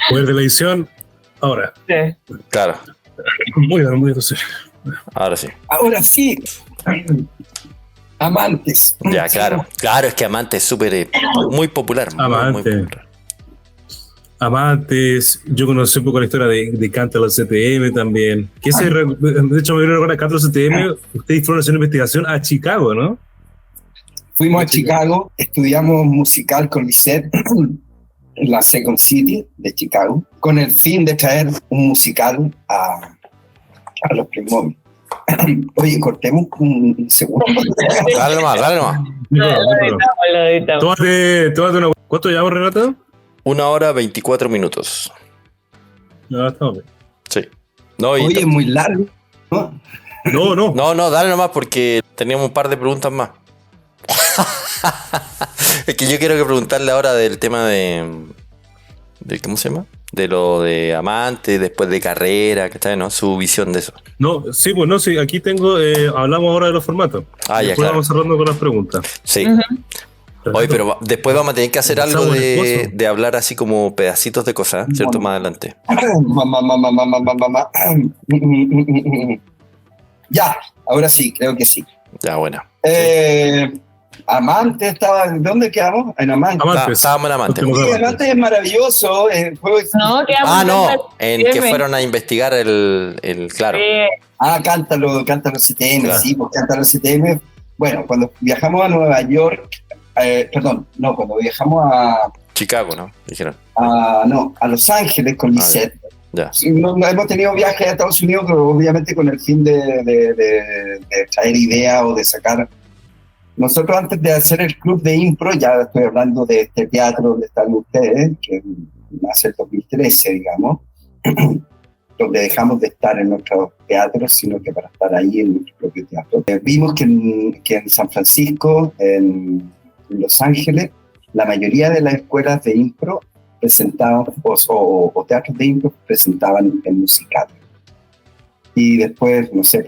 Poder de la edición, ahora. Sí. Claro. Muy bien, toser. Ahora sí. Ahora sí. Amantes. Ya, claro. Claro, es que Amantes es súper, muy popular. Muy popular. Amantes, yo conocí un poco la historia de Cántalo CTM también. De hecho, me vieron ahora Cántalo CTM. Ustedes fueron a hacer una investigación a Chicago, ¿no? Fuimos a Chicago, estudiamos musical con Lisette en la Second City de Chicago, con el fin de traer un musical a los Playmobil. Oye, cortemos un segundo. Dale nomás. Lo editamos. Tómate una. ¿Cuánto llevamos, Renato? 1 hora 24 minutos. No, estamos bien. Sí. Oye, es muy largo, ¿no? No. Dale nomás porque teníamos un par de preguntas más. Es que yo quiero que preguntarle ahora del tema de ¿cómo se llama? De lo de Amante, después de carrera, ¿cachai? ¿No? Su visión de eso. No, sí, pues no, sí, aquí tengo, hablamos ahora de los formatos. Ya, después claro. vamos cerrando con las preguntas. Sí. Oye, pero después vamos a tener que hacer algo de hablar así como pedacitos de cosas, ¿cierto? Más adelante. Ya, ahora sí, creo que sí. Ya, bueno. Amante estaba. ¿Dónde quedamos? En Amante. Estábamos en Amante. Sí, Amante es maravilloso. En que fueron a investigar el claro. Cántalo CTM, claro. Sí, pues Cántalo CTM. Bueno, cuando viajamos a Nueva York, cuando viajamos a Chicago, ¿no? Dijeron. A Los Ángeles con Lisette. Ya. Sí, hemos tenido viajes a Estados Unidos, pero obviamente con el fin de traer ideas o de sacar. Nosotros antes de hacer el club de impro, ya estoy hablando de este teatro donde están ustedes, que nace el 2013, digamos, donde dejamos de estar en nuestros teatros, sino que para estar ahí en nuestro propio teatro. Vimos que en San Francisco, en Los Ángeles, la mayoría de las escuelas de impro presentaban, o teatros de impro presentaban el musical. Y después, no sé,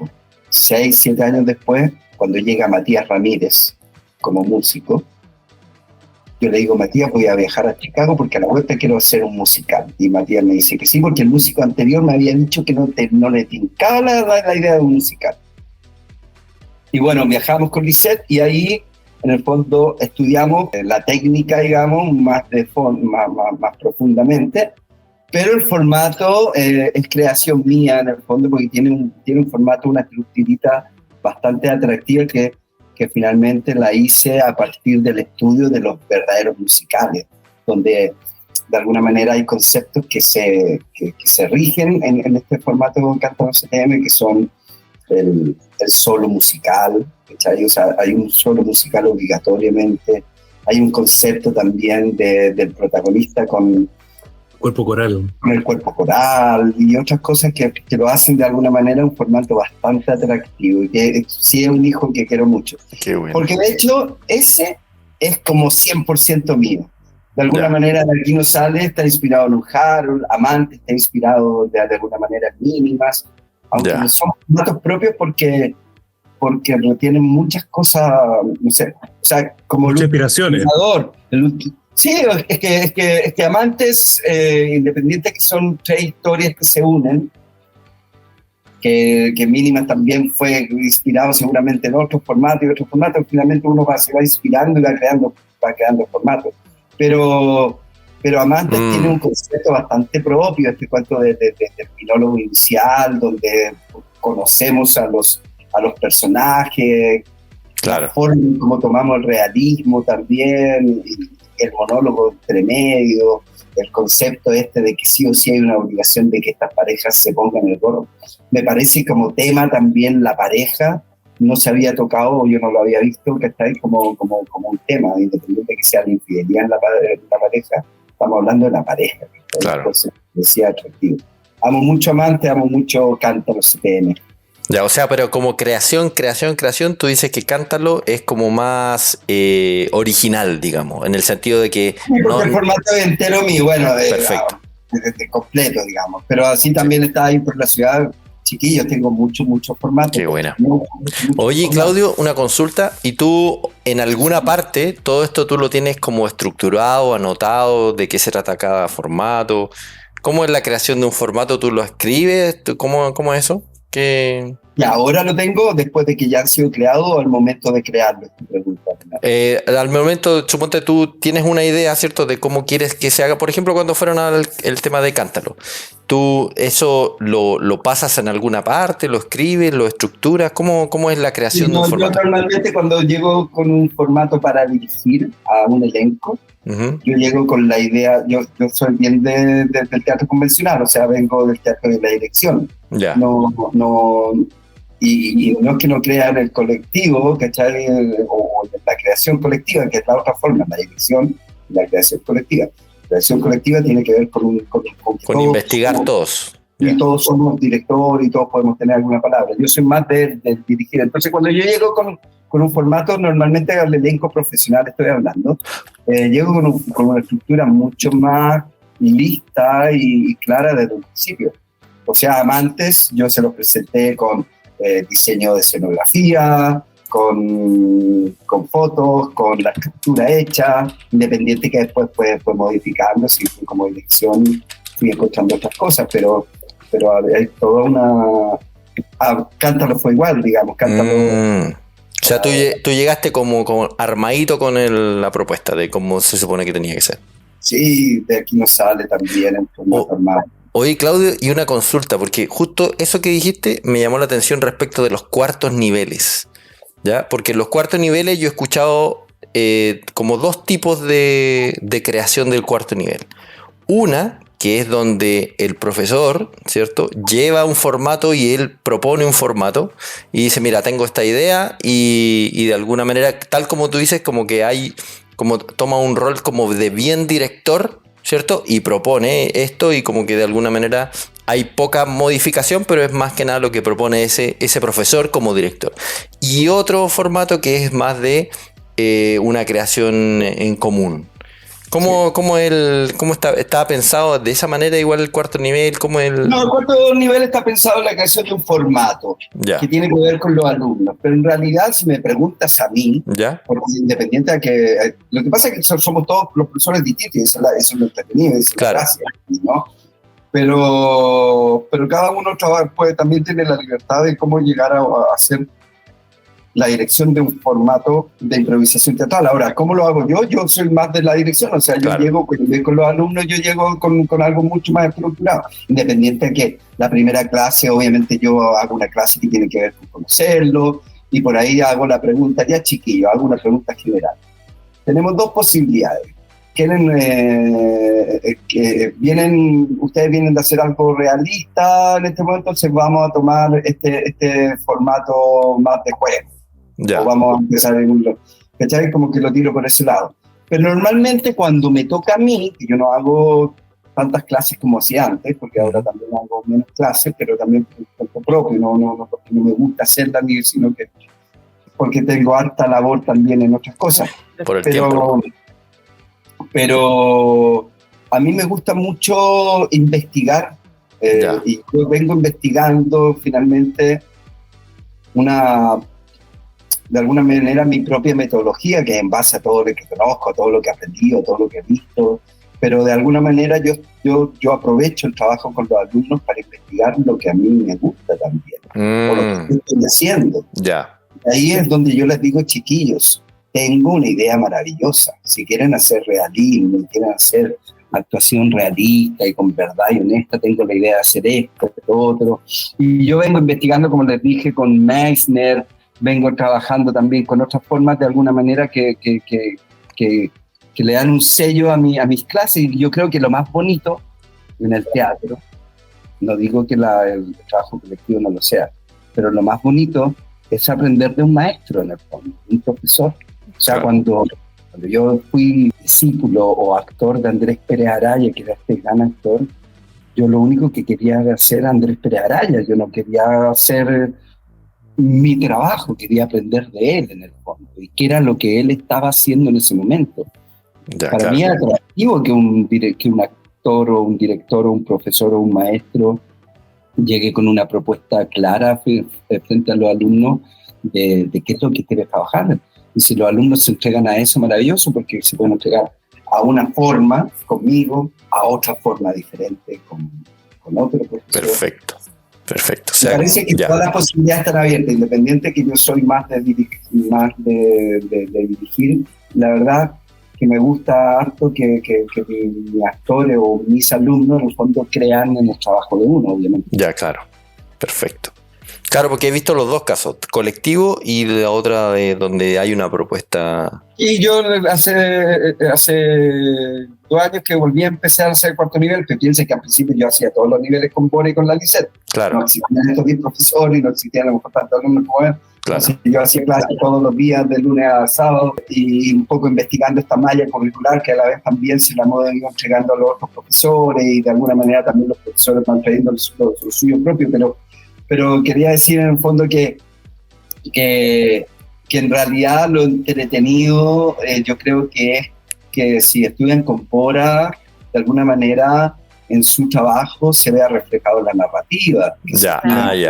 6, 7 años después, cuando llega Matías Ramírez como músico, yo le digo, Matías, voy a viajar a Chicago porque a la vuelta quiero hacer un musical. Y Matías me dice que sí, porque el músico anterior me había dicho que no le tincaba la idea de un musical. Y bueno, viajamos con Lisette y ahí, en el fondo, estudiamos la técnica, digamos, más profundamente. Pero el formato es creación mía, en el fondo, porque tiene un formato, una estructurita bastante atractiva que finalmente la hice a partir del estudio de los verdaderos musicales, donde de alguna manera hay conceptos que se rigen en este formato Cántaro CTM, que son el solo musical, ¿cachai? O sea, hay un solo musical obligatoriamente, hay un concepto también del protagonista con el cuerpo coral y otras cosas que lo hacen de alguna manera un formato bastante atractivo y que sí es un hijo que quiero mucho. Qué bueno. Porque de hecho ese es como 100% mío. De alguna manera de aquí no sale, está inspirado en un Harold, Amante está inspirado de alguna manera en Mínimas, aunque no son formatos propios porque tienen muchas cosas, no sé, o sea, como muchas inspiraciones. Sí, es que Amantes, independiente que son 3 historias que se unen, que Mínimas también fue inspirado seguramente en otros formatos, finalmente uno se va inspirando y va creando formatos. Pero Amantes tiene un concepto bastante propio, este cuento del filólogo inicial, donde conocemos a los personajes, claro, la forma en cómo tomamos el realismo también, el monólogo entre medio, el concepto de que sí o sí hay una obligación de que estas parejas se pongan el gorro. Me parece como tema también la pareja, no se había tocado, yo no lo había visto, que está ahí como un tema, independiente de que sea la infidelidad en la pareja, estamos hablando de la pareja. Claro. Entonces, decía atractivo. Amo mucho Amante, amo mucho Cántaro CTM. Ya, o sea, pero como creación, tú dices que Cántalo es como más original, digamos, en el sentido de que... Sí, porque el formato es entero mío, bueno, perfecto. Completo, digamos, pero así también está ahí por la ciudad, chiquillos, tengo muchos formatos. Qué buena. Oye, Claudio, una consulta, ¿y tú en alguna parte, todo esto tú lo tienes como estructurado, anotado, de qué se trata cada formato? ¿Cómo es la creación de un formato? ¿Tú lo escribes? ¿Cómo es eso? Y ahora lo tengo después de que ya han sido creados o al momento de crearlo. Al momento, suponte tú tienes una idea, ¿cierto?, de cómo quieres que se haga. Por ejemplo, cuando fueron al tema de Cántalo, ¿tú eso lo pasas en alguna parte, lo escribes, lo estructuras? ¿Cómo es la creación de un formato? Yo normalmente cuando llego con un formato para dirigir a un elenco, yo llego con la idea, yo soy bien del teatro convencional, o sea, vengo del teatro de la dirección. Ya. Y no es que no crea en el colectivo, ¿cachai? O en la creación colectiva, que es la otra forma, la dirección y la creación colectiva. La creación colectiva tiene que ver con investigar todos. Y todos somos directores y todos podemos tener alguna palabra. Yo soy más de dirigir. Entonces, cuando yo llego con un formato, normalmente al elenco profesional estoy hablando, llego con una estructura mucho más lista y clara desde un principio. O sea, Amantes, yo se los presenté con diseño de escenografía, con fotos, con la estructura hecha, independiente que después fue modificando, si fui como dirección, fui encontrando otras cosas, pero hay toda una... Cántalo fue igual, digamos, Cántalo... O sea, tú llegaste como armadito con la propuesta de cómo se supone que tenía que ser. Sí, de aquí nos sale también en formato armado. Oye, Claudio, y una consulta, porque justo eso que dijiste me llamó la atención respecto de los cuartos niveles, ¿ya? Porque en los cuartos niveles yo he escuchado como 2 tipos de creación del cuarto nivel. Una, que es donde el profesor, ¿cierto?, lleva un formato y él propone un formato y dice, mira, tengo esta idea y de alguna manera, tal como tú dices, como que toma un rol como de bien director, ¿cierto? Y propone esto y como que de alguna manera hay poca modificación, pero es más que nada lo que propone ese profesor como director. Y otro formato que es más de una creación en común. ¿Cómo estaba pensado de esa manera igual el cuarto nivel? No, el cuarto nivel está pensado en la creación de un formato que tiene que ver con los alumnos, pero en realidad si me preguntas a mí, porque independiente de que... Lo que pasa es que somos todos los profesores distintos, y eso es lo entretenido, es la gracia, ¿no? Pero cada uno también tiene la libertad de cómo llegar a hacer la dirección de un formato de improvisación teatral. Ahora, ¿cómo lo hago yo? Yo soy más de la dirección, o sea, yo llego con los alumnos, yo llego con algo mucho más estructurado, independiente de que la primera clase, obviamente yo hago una clase que tiene que ver con conocerlo, y por ahí hago la pregunta, ya chiquillo, hago una pregunta general. Tenemos dos posibilidades. Ustedes vienen de hacer algo realista en este momento, entonces vamos a tomar este formato más de juego. O vamos a empezar ¿cachai? Como que lo tiro por ese lado. Pero normalmente cuando me toca a mí, que yo no hago tantas clases como hacía antes, porque ahora también hago menos clases, pero también por cuenta propio, no porque no me gusta hacerlas, sino que porque tengo harta labor también en otras cosas. Por el tiempo. Pero a mí me gusta mucho investigar, y yo vengo investigando finalmente de alguna manera mi propia metodología, que es en base a todo lo que conozco, a todo lo que he aprendido, a todo lo que he visto, pero de alguna manera yo aprovecho el trabajo con los alumnos para investigar lo que a mí me gusta también, o lo que estoy haciendo. Ahí es donde yo les digo, chiquillos, tengo una idea maravillosa. Si quieren hacer realismo, quieren hacer actuación realista y con verdad y honesta, tengo la idea de hacer esto, otro. Y yo vengo investigando, como les dije, con Meissner, vengo trabajando también con otras formas de alguna manera que le dan un sello a mis clases. Y yo creo que lo más bonito en el teatro, no digo que el trabajo colectivo no lo sea, pero lo más bonito es aprender de un maestro en el fondo, un profesor. O sea, cuando yo fui discípulo o actor de Andrés Pérez Araya, que era este gran actor, yo lo único que quería hacer era Andrés Pérez Araya, yo no quería hacer mi trabajo, quería aprender de él en el fondo, y qué era lo que él estaba haciendo en ese momento. Para mí es atractivo que un actor o un director o un profesor o un maestro llegue con una propuesta clara frente a los alumnos de qué es lo que quiere trabajar. Y si los alumnos se entregan a eso, maravilloso, porque se pueden entregar a una forma conmigo, a otra forma diferente con otro profesor. Perfecto. Me parece que todas las posibilidades están abiertas, independiente que yo soy más de dirigir. La verdad que me gusta harto que mis actores o mis alumnos en el fondo crean en el trabajo de uno, obviamente. Claro. Perfecto. Claro, porque he visto los dos casos, colectivo y la otra de donde hay una propuesta. Y yo hace 2 años que volví a empezar a hacer cuarto nivel, que piensen que al principio yo hacía todos los niveles con Bora y con la Lisette. Claro. No existían estos 10 profesores, no existían a lo mejor tantos alumnos como él. Claro. Entonces, yo hacía clases todos los días, de lunes a sábado, y un poco investigando esta malla curricular que a la vez también se la hemos ido entregando a los otros profesores, y de alguna manera también los profesores van trayendo lo suyo propio, pero quería decir en el fondo que en realidad lo entretenido yo creo que es que si estudian con Bora, de alguna manera en su trabajo se vea reflejado la narrativa. Claro. De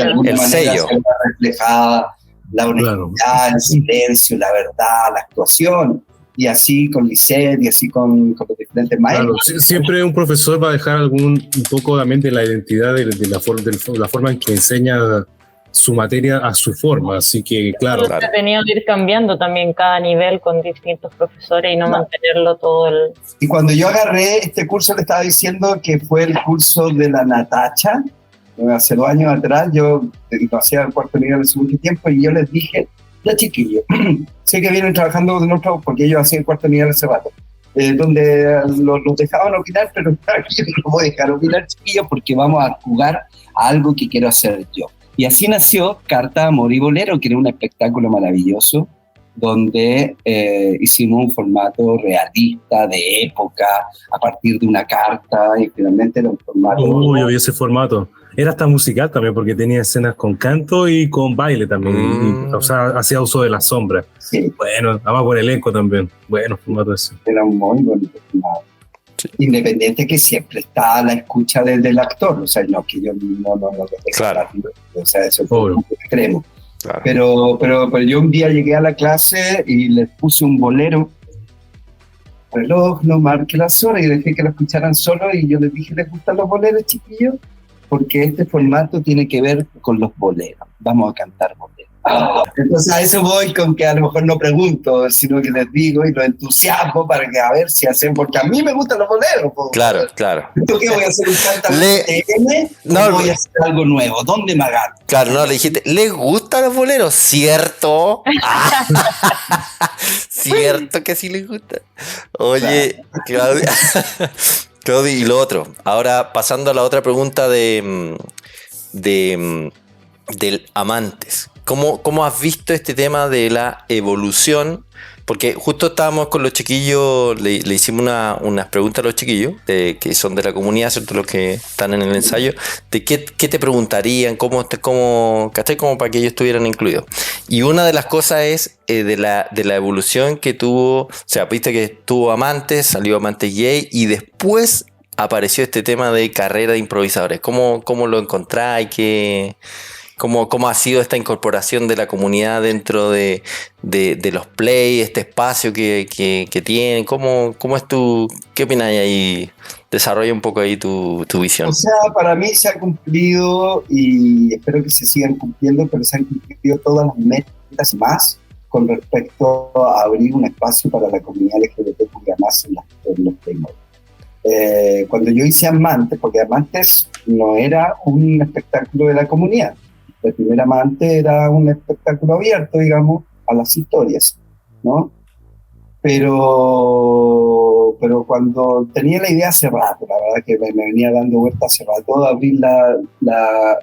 alguna el manera sello. se vea reflejada la honestidad, el silencio, la verdad, la actuación. Y así con Lisette y así con los diferentes maestros. Claro, siempre un profesor va a dejar un poco también de la identidad de la forma en que enseña su materia a su forma, así que claro. Ha tenido que ir cambiando también cada nivel con distintos profesores y no mantenerlo todo el... Y cuando yo agarré este curso, le estaba diciendo que fue el curso de la Natacha, hace 2 años atrás, yo lo hacía el cuarto nivel hace mucho tiempo, y yo les dije, ya chiquillos, sé que vienen trabajando de nosotros porque ellos hacían el cuarto nivel hace rato, donde los dejaban opinar, pero yo no voy a dejar opinar, chiquillos, porque vamos a jugar a algo que quiero hacer yo. Y así nació Carta, Amor y Bolero, que era un espectáculo maravilloso, donde hicimos un formato realista, de época, a partir de una carta, y finalmente era un formato... Uy, ese formato. era hasta musical también, porque tenía escenas con canto y con baile también. O sea, hacía uso de la sombra. Sí. Bueno, además por elenco también. Bueno, formato ese. Era un muy bonito filmado. Sí. Independiente que siempre está a la escucha del actor, o sea, no, que yo no claro. O sea, eso es un extremo. Claro. Pero yo un día llegué a la clase y les puse un bolero, reloj, no marque las horas, y dejé que lo escucharan solo, y yo les dije, ¿les gustan los boleros, chiquillos? Porque este formato tiene que ver con los boleros. Vamos a cantar boleros. Entonces a eso voy, con que a lo mejor no pregunto, sino que les digo y lo entusiasmo para que a ver si hacen, porque a mí me gustan los boleros. Claro, claro. ¿Tú qué voy a hacer? ¿Un cantante? No, voy a hacer algo nuevo. ¿Dónde me agarro? Claro, no, le dijiste, ¿les gustan los boleros? ¿Cierto? ¿Cierto que sí les gusta? Oye, Claudia, Claudia, y lo otro. Ahora, pasando a la otra pregunta del Amantes. ¿Cómo has visto este tema de la evolución? Porque justo estábamos con los chiquillos, le hicimos unas preguntas a los chiquillos, que son de la comunidad, ¿cierto? Los que están en el ensayo, de qué te preguntarían, ¿cachai? Como para que ellos estuvieran incluidos. Y una de las cosas es de la evolución que tuvo, o sea, viste que tuvo Amantes, salió Amantes Gay, y después apareció este tema de carrera de improvisadores. ¿Cómo lo encontráis? ¿Cómo ha sido esta incorporación de la comunidad dentro de los play, este espacio que tienen? ¿Cómo es qué opinas ahí? Desarrolla un poco ahí tu visión. O sea, para mí se ha cumplido, y espero que se sigan cumpliendo, pero se han cumplido todas las metas más con respecto a abrir un espacio para la comunidad LGBT más en los Playmobil. Cuando yo hice Amantes, porque Amantes no era un espectáculo de la comunidad, el primer Amante era un espectáculo abierto, digamos, a las historias, ¿no? Pero cuando tenía la idea hace rato, la verdad que me venía dando vueltas hace rato, de abrir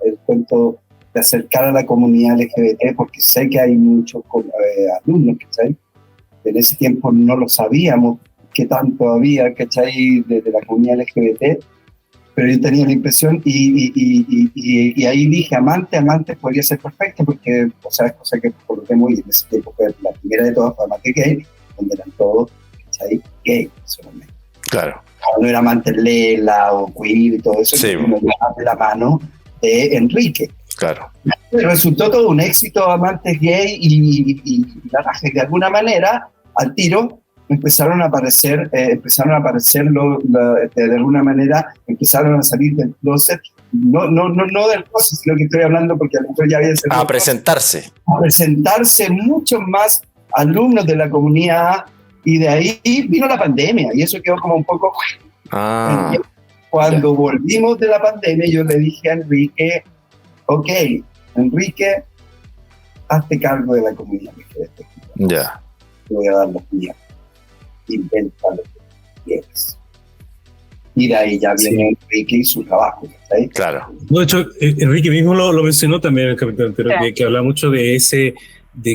el cuento, de acercar a la comunidad LGBT, porque sé que hay muchos alumnos, ¿cachai? En ese tiempo no lo sabíamos, qué tanto había, ¿cachai? De la comunidad LGBT, pero yo tenía la impresión, y ahí dije, Amantes podría ser perfecto, porque, o sea, es cosa que por lo que muy en ese tiempo fue la primera de todas, fue Amantes Gay, donde eran todos, ¿cachai? Gay, solamente. Claro. No era Amantes Lela o Queer y todo eso, sí, sino de la mano de Enrique. Claro. Resultó todo un éxito Amantes Gay, y la raja, de alguna manera, al tiro, empezaron a aparecer de alguna manera, empezaron a salir del closet, no del closet, sino que estoy hablando porque a lo mejor ya había salido. A presentarse muchos más alumnos de la comunidad, y de ahí vino la pandemia, y eso quedó como un poco... Cuando volvimos de la pandemia, yo le dije a Enrique, ok, Enrique, hazte cargo de la comunidad. Ya. Te voy a dar los míos. Inventa lo que quieras. Y de ahí ya viene Enrique y su trabajo, ¿sí? Claro. De hecho, Enrique mismo lo mencionó también en el capítulo anterior, que habla mucho de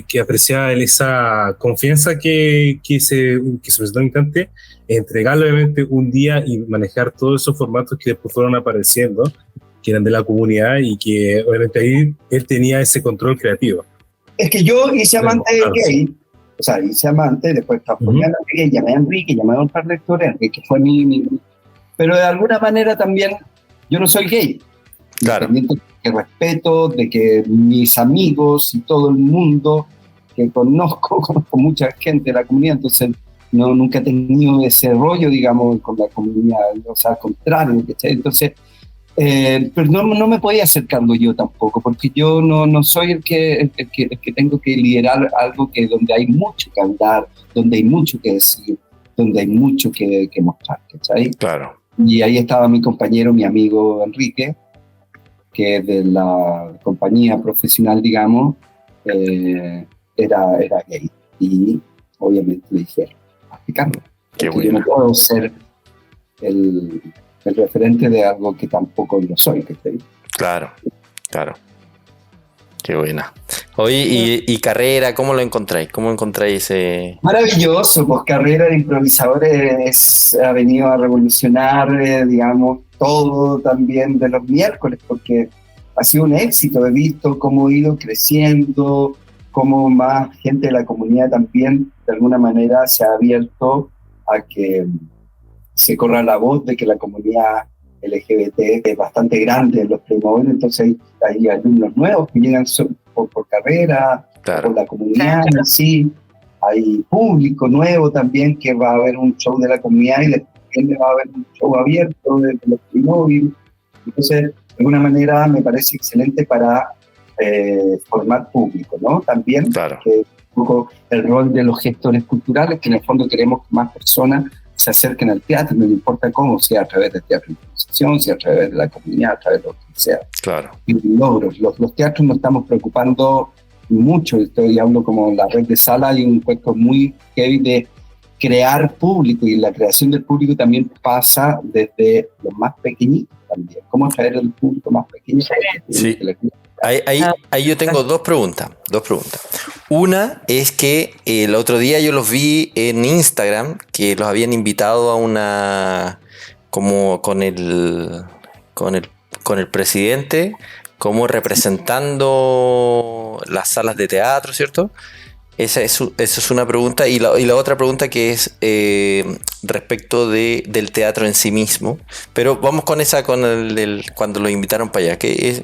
que apreciaba él esa confianza que se presentó en Cante, entregarle obviamente un día y manejar todos esos formatos que después fueron apareciendo, que eran de la comunidad, y que obviamente ahí él tenía ese control creativo. Es que yo hice Amantes Gay. O sea, hice Amantes, después transformé a Enrique, llamé a Enrique, llamé a un par de lectores, Enrique fue mi... Pero de alguna manera también yo no soy gay. Claro. Que respeto, de que mis amigos y todo el mundo que conozco mucha gente de la comunidad, entonces nunca he tenido ese rollo, digamos, con la comunidad, o sea, al contrario, ¿cachai? Entonces, pero no me podía acercando yo tampoco, porque yo no soy el que tengo que liderar algo donde hay mucho que hablar, donde hay mucho que decir, donde hay mucho que mostrar, ¿cachai? Claro. Y ahí estaba mi compañero, mi amigo Enrique, que de la compañía profesional, digamos, era gay. Y obviamente le dije, explicarlo. Qué bueno. Yo no puedo ser el referente de algo que tampoco lo soy. Claro. Qué buena. Oye, y carrera, ¿cómo lo encontráis? ¿Cómo encontráis ese...? Maravilloso, pues Carrera de Improvisadores ha venido a revolucionar, digamos, todo también de los miércoles, porque ha sido un éxito. He visto cómo ha ido creciendo, cómo más gente de la comunidad también, de alguna manera, se ha abierto a que se corra la voz de que la comunidad LGBT es bastante grande en los Playmobil, entonces hay alumnos nuevos que llegan por carrera, Claro. por la comunidad en sí. Hay público nuevo también que va a haber un show de la comunidad y después va a haber un show abierto de los Playmobil. Entonces, de alguna manera me parece excelente para formar público, ¿no? También, Claro. que es un poco el rol de los gestores culturales, que en el fondo queremos que más personas se acerquen al teatro, no importa cómo, sea a través del teatro de improvisación, sea a través de la comunidad, a través de lo que sea. Claro. Y logros. Los teatros nos estamos preocupando mucho, estoy hablando como la red de sala, hay un puesto muy heavy de crear público, y la creación del público también pasa desde los más pequeñitos también. ¿Cómo traer el público más pequeño? Sí. Ahí yo tengo dos preguntas. Una es que el otro día yo los vi en Instagram, que los habían invitado a una, como con el presidente, como representando las salas de teatro, ¿cierto? Esa es una pregunta. Y la otra pregunta que es respecto del teatro en sí mismo. Pero vamos con esa, cuando lo invitaron para allá. ¿Qué es?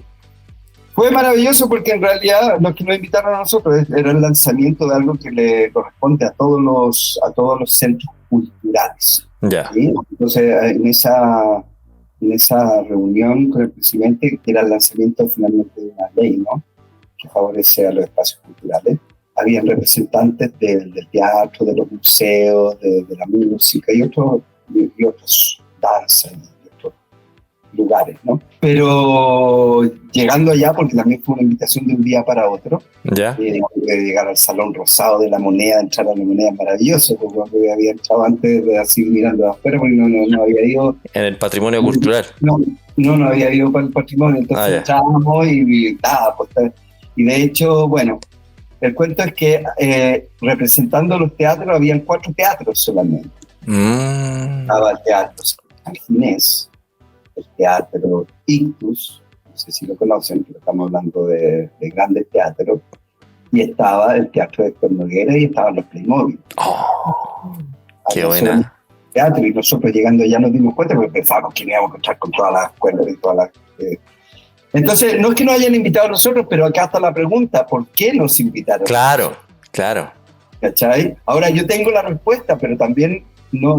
Fue maravilloso porque en realidad los que nos invitaron a nosotros era el lanzamiento de algo que le corresponde a todos los centros culturales. Ya. ¿Sí? Entonces, en esa reunión con el presidente, que era el lanzamiento finalmente de una ley, ¿no?, que favorece a los espacios culturales, habían representantes del teatro, de los museos, de la música y otros danzas, lugares, ¿no? Pero llegando allá, porque también fue una invitación de un día para otro, ¿Ya? de llegar al Salón Rosado de la Moneda, entrar a la Moneda, maravilloso, porque había entrado antes de así mirando de afuera, porque no había ido. En el patrimonio cultural. No había ido para el patrimonio, entonces entrábamos y nada, pues, y de hecho, bueno, el cuento es que representando los teatros, habían 4 teatros solamente. Estaba el teatro San Ginés, el teatro Ictus, no sé si lo conocen, pero estamos hablando de grandes teatros, y estaba el teatro de Héctor Noguera y estaban los Playmobil. ¡Qué buena! Teatro, y nosotros llegando ya nos dimos cuenta porque pensábamos que íbamos a encontrar con todas las escuelas y todas las... Entonces, no es que nos hayan invitado a nosotros, pero acá está la pregunta, ¿por qué nos invitaron? Claro. ¿Cachai? Ahora, yo tengo la respuesta, pero también no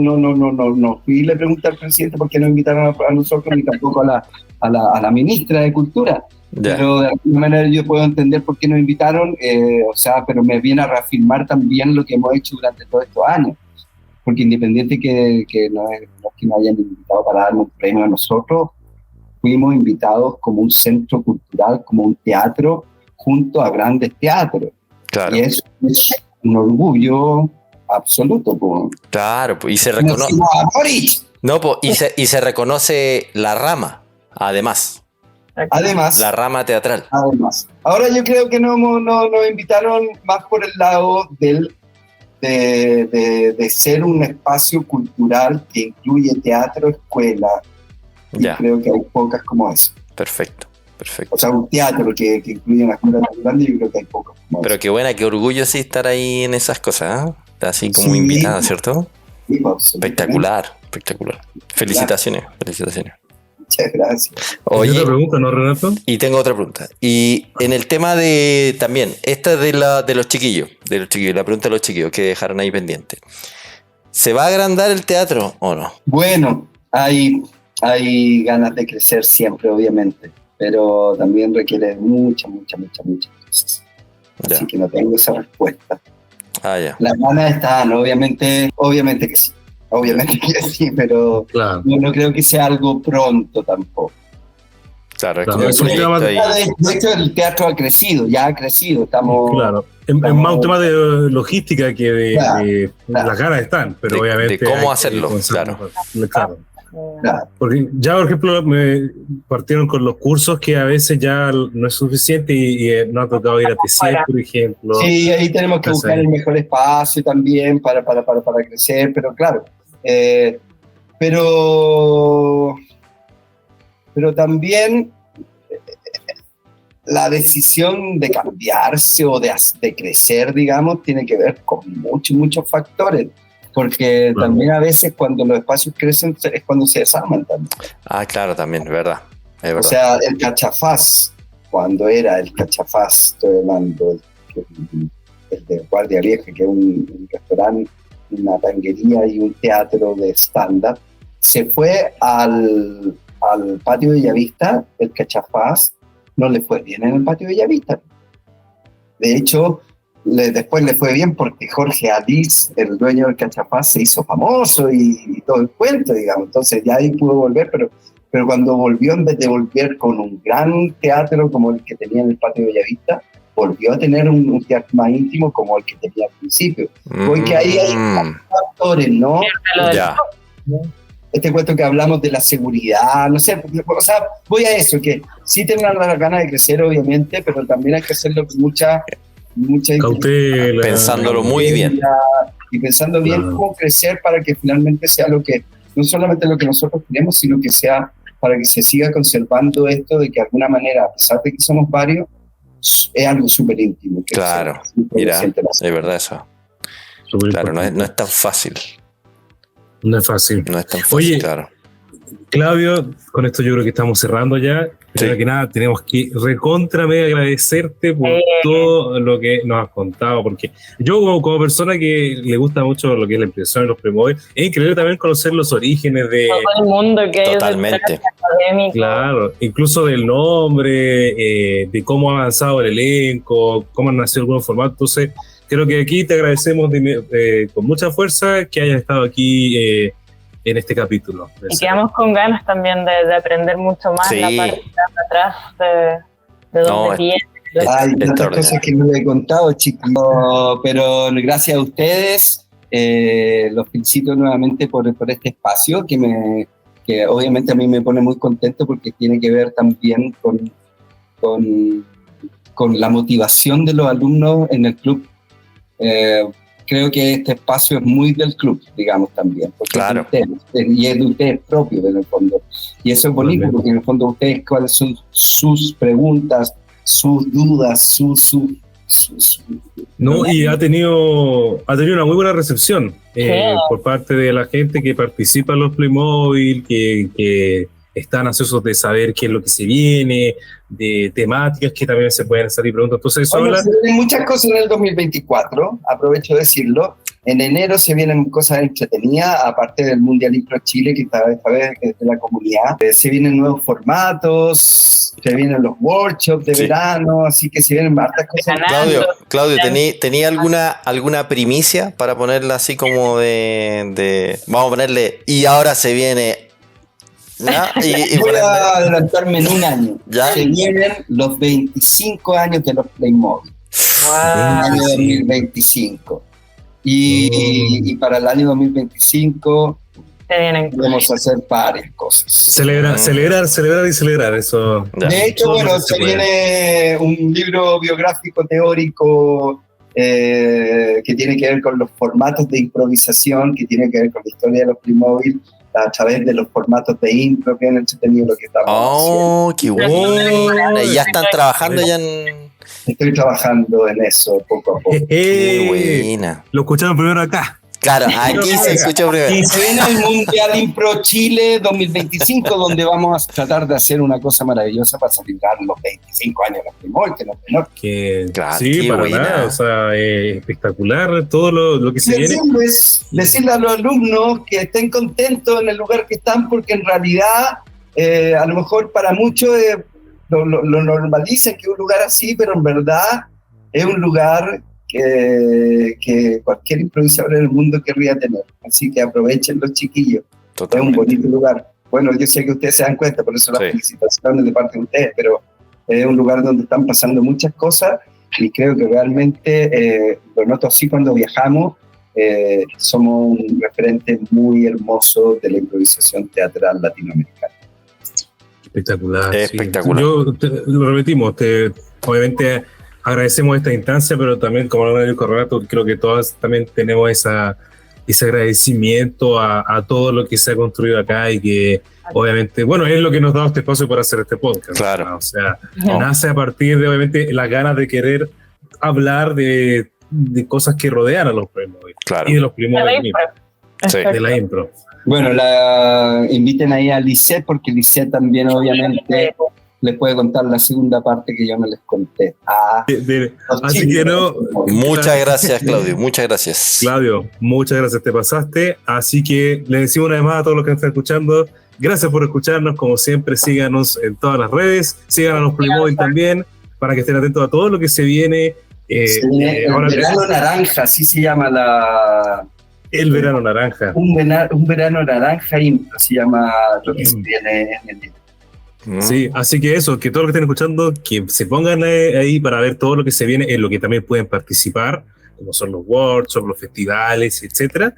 fui y le pregunté al presidente por qué nos invitaron a nosotros, ni tampoco a la ministra de Cultura. Ya. Pero de alguna manera yo puedo entender por qué nos invitaron, pero me viene a reafirmar también lo que hemos hecho durante todos estos años. Porque independiente que nos hayan invitado para darnos un premio a nosotros, fuimos invitados como un centro cultural, como un teatro, junto a grandes teatros. Claro. Y eso es un orgullo absoluto. Claro, y se reconoce. Y se reconoce la rama, además. La rama teatral. Además. Ahora yo creo que nos invitaron más por el lado de ser un espacio cultural que incluye teatro, escuela. Y creo que hay pocas como eso. Perfecto. O sea, un teatro que incluye una escuela tan grande, yo creo que hay pocas como Pero eso. qué buena, qué orgullo sí estar ahí en esas cosas, ¿eh? Así como invitada, ¿cierto? Sí, espectacular. Felicitaciones. Muchas gracias. Oye, otra pregunta, ¿no, Renato? Y tengo otra pregunta. Y en el tema de también, esta es de los chiquillos, la pregunta de los chiquillos que dejaron ahí pendiente. ¿Se va a agrandar el teatro o no? Bueno, hay ganas de crecer siempre, obviamente, pero también requiere muchas cosas. Así que no tengo esa respuesta. Ya. Las ganas están, obviamente que sí. Obviamente que sí, pero claro, no creo que sea algo pronto tampoco. Claro, es claro, como un proyecto ahí. De hecho, el teatro ha crecido, estamos... Claro, es más un tema de logística que de las ganas están, pero obviamente... De cómo hacerlo, claro. Claro. Porque ya, por ejemplo, me partieron con los cursos que a veces ya no es suficiente y no ha tocado ir a TC, por ejemplo. Sí, ahí tenemos que buscar el mejor espacio también para crecer, pero claro. Pero también la decisión de cambiarse o de crecer, digamos, tiene que ver con muchos factores. Porque también a veces cuando los espacios crecen es cuando se desarman también. Ah, claro, también, es verdad. O sea, el Cachafaz, cuando era el Cachafaz, estoy hablando el de Guardia Vieja, que es un restaurante, una tanguería y un teatro de stand-up, se fue al patio Bellavista, el Cachafaz, no le fue bien en el patio Bellavista. De hecho, después le fue bien porque Jorge Adís, el dueño del Cachafaz, se hizo famoso y todo el cuento, digamos. Entonces ya ahí pudo volver, pero cuando volvió, en vez de volver con un gran teatro como el que tenía en el patio Bellavista, volvió a tener un teatro más íntimo como el que tenía al principio. Porque ahí hay factores, ¿no? Ya. Este cuento que hablamos de la seguridad, no sé, o sea, voy a eso, que sí tengo la ganas de crecer, obviamente, pero también hay que hacerlo con mucha cautela, pensándolo muy bien y pensando bien cómo crecer para que finalmente sea lo que, no solamente lo que nosotros queremos, sino que sea para que se siga conservando esto de que de alguna manera, a pesar de que somos varios, es algo súper íntimo. Claro, mira, es verdad eso. Claro, no es tan fácil. No es fácil. No es tan fácil. Oye, claro. Claudio, con esto yo creo que estamos cerrando ya. Primero que nada, tenemos que agradecerte por todo lo que nos has contado, porque yo como persona que le gusta mucho lo que es la impresión de los Playmobil, es increíble también conocer los orígenes de todo el mundo que totalmente. Académico. Claro, incluso del nombre, de cómo ha avanzado el elenco, cómo han nacido algunos formatos. Entonces, creo que aquí te agradecemos con mucha fuerza que hayas estado aquí en este capítulo. Y quedamos con ganas también de aprender mucho más la parte de atrás de dónde viene. Hay tantas cosas que no le he contado, chicos, pero gracias a ustedes, los felicito nuevamente por este espacio que obviamente a mí me pone muy contento porque tiene que ver también con la motivación de los alumnos en el club. Creo que este espacio es muy del club, digamos, también. Claro. Y es de ustedes propios, en el fondo. Y eso es bonito, porque en el fondo ustedes, cuáles son sus preguntas, sus dudas, No, y ha tenido una muy buena recepción por parte de la gente que participa en los Playmobil, que están ansiosos de saber qué es lo que se viene, de temáticas que también se pueden salir preguntas. Entonces, eso habla... Se vienen muchas cosas en el 2024, aprovecho de decirlo. En enero se vienen cosas entretenidas, aparte del Mundial Impro Chile, que esta vez es de la comunidad. Se vienen nuevos formatos, se vienen los workshops de verano, así que se vienen hartas cosas. Claudio, ¿tenía alguna primicia para ponerla así como de vamos a ponerle, y ahora se viene... ¿No? Voy a adelantarme en un año. ¿Ya? Se vienen los 25 años de los Playmobil. En el año 2025. Y para el año 2025 podemos hacer varias cosas. Celebrar y celebrar eso. De hecho, se viene un libro biográfico teórico que tiene que ver con los formatos de improvisación, que tiene que ver con la historia de los Playmobil a través de los formatos de impro que han entretenido lo que estamos haciendo. ¡Qué bueno! ¿Y ya están trabajando ya en...? Estoy trabajando en eso poco a poco. ¡Qué buena! Lo escucharon primero acá. Claro, aquí se escuchó primero. Y se viene el Mundial Impro Chile 2025, donde vamos a tratar de hacer una cosa maravillosa para celebrar los 25 años de los Playmobil, que no es menor. Claro, sí, para nada, o sea, espectacular todo lo que se viene. Decirle a los alumnos que estén contentos en el lugar que están, porque en realidad, a lo mejor para muchos lo normalizan que es un lugar así, pero en verdad es un lugar que cualquier improvisador en el mundo querría tener. Así que aprovechen los chiquillos. Totalmente. Es un bonito lugar. Bueno, yo sé que ustedes se dan cuenta, por eso las felicitaciones de parte de ustedes, pero es un lugar donde están pasando muchas cosas y creo que realmente lo noto así cuando viajamos. somos un referente muy hermoso de la improvisación teatral latinoamericana. Espectacular. Espectacular. Lo repetimos, obviamente agradecemos esta instancia, pero también, como lo dijo Renato, creo que todos también tenemos ese agradecimiento a todo lo que se ha construido acá y que obviamente, bueno, es lo que nos da este espacio para hacer este podcast. Claro. ¿no? O sea, nace a partir de obviamente las ganas de querer hablar de cosas que rodean a los Playmobil. Claro. Y de los Playmobil mismos, Sí. de la impro. Bueno, inviten ahí a Lisette, porque Lisette también obviamente les puede contar la segunda parte que yo no les conté. Así que no. Muchas gracias, Claudio. Muchas gracias. Claudio, muchas gracias, te pasaste. Así que les decimos una vez más a todos los que están escuchando, gracias por escucharnos. Como siempre, síganos en todas las redes, sigan a los Playmobil también, para que estén atentos a todo lo que se viene. El verano naranja, así se llama el verano naranja. Un verano naranja impro, se llama lo que se viene en el libro. Sí, así que eso, que todos los que estén escuchando, que se pongan ahí para ver todo lo que se viene, en lo que también pueden participar, como son los workshops, los festivales, etcétera,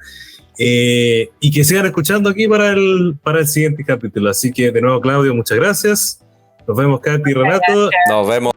y que sigan escuchando aquí para el siguiente capítulo. Así que de nuevo, Claudio, muchas gracias. Nos vemos, Katy y Renato. Nos vemos.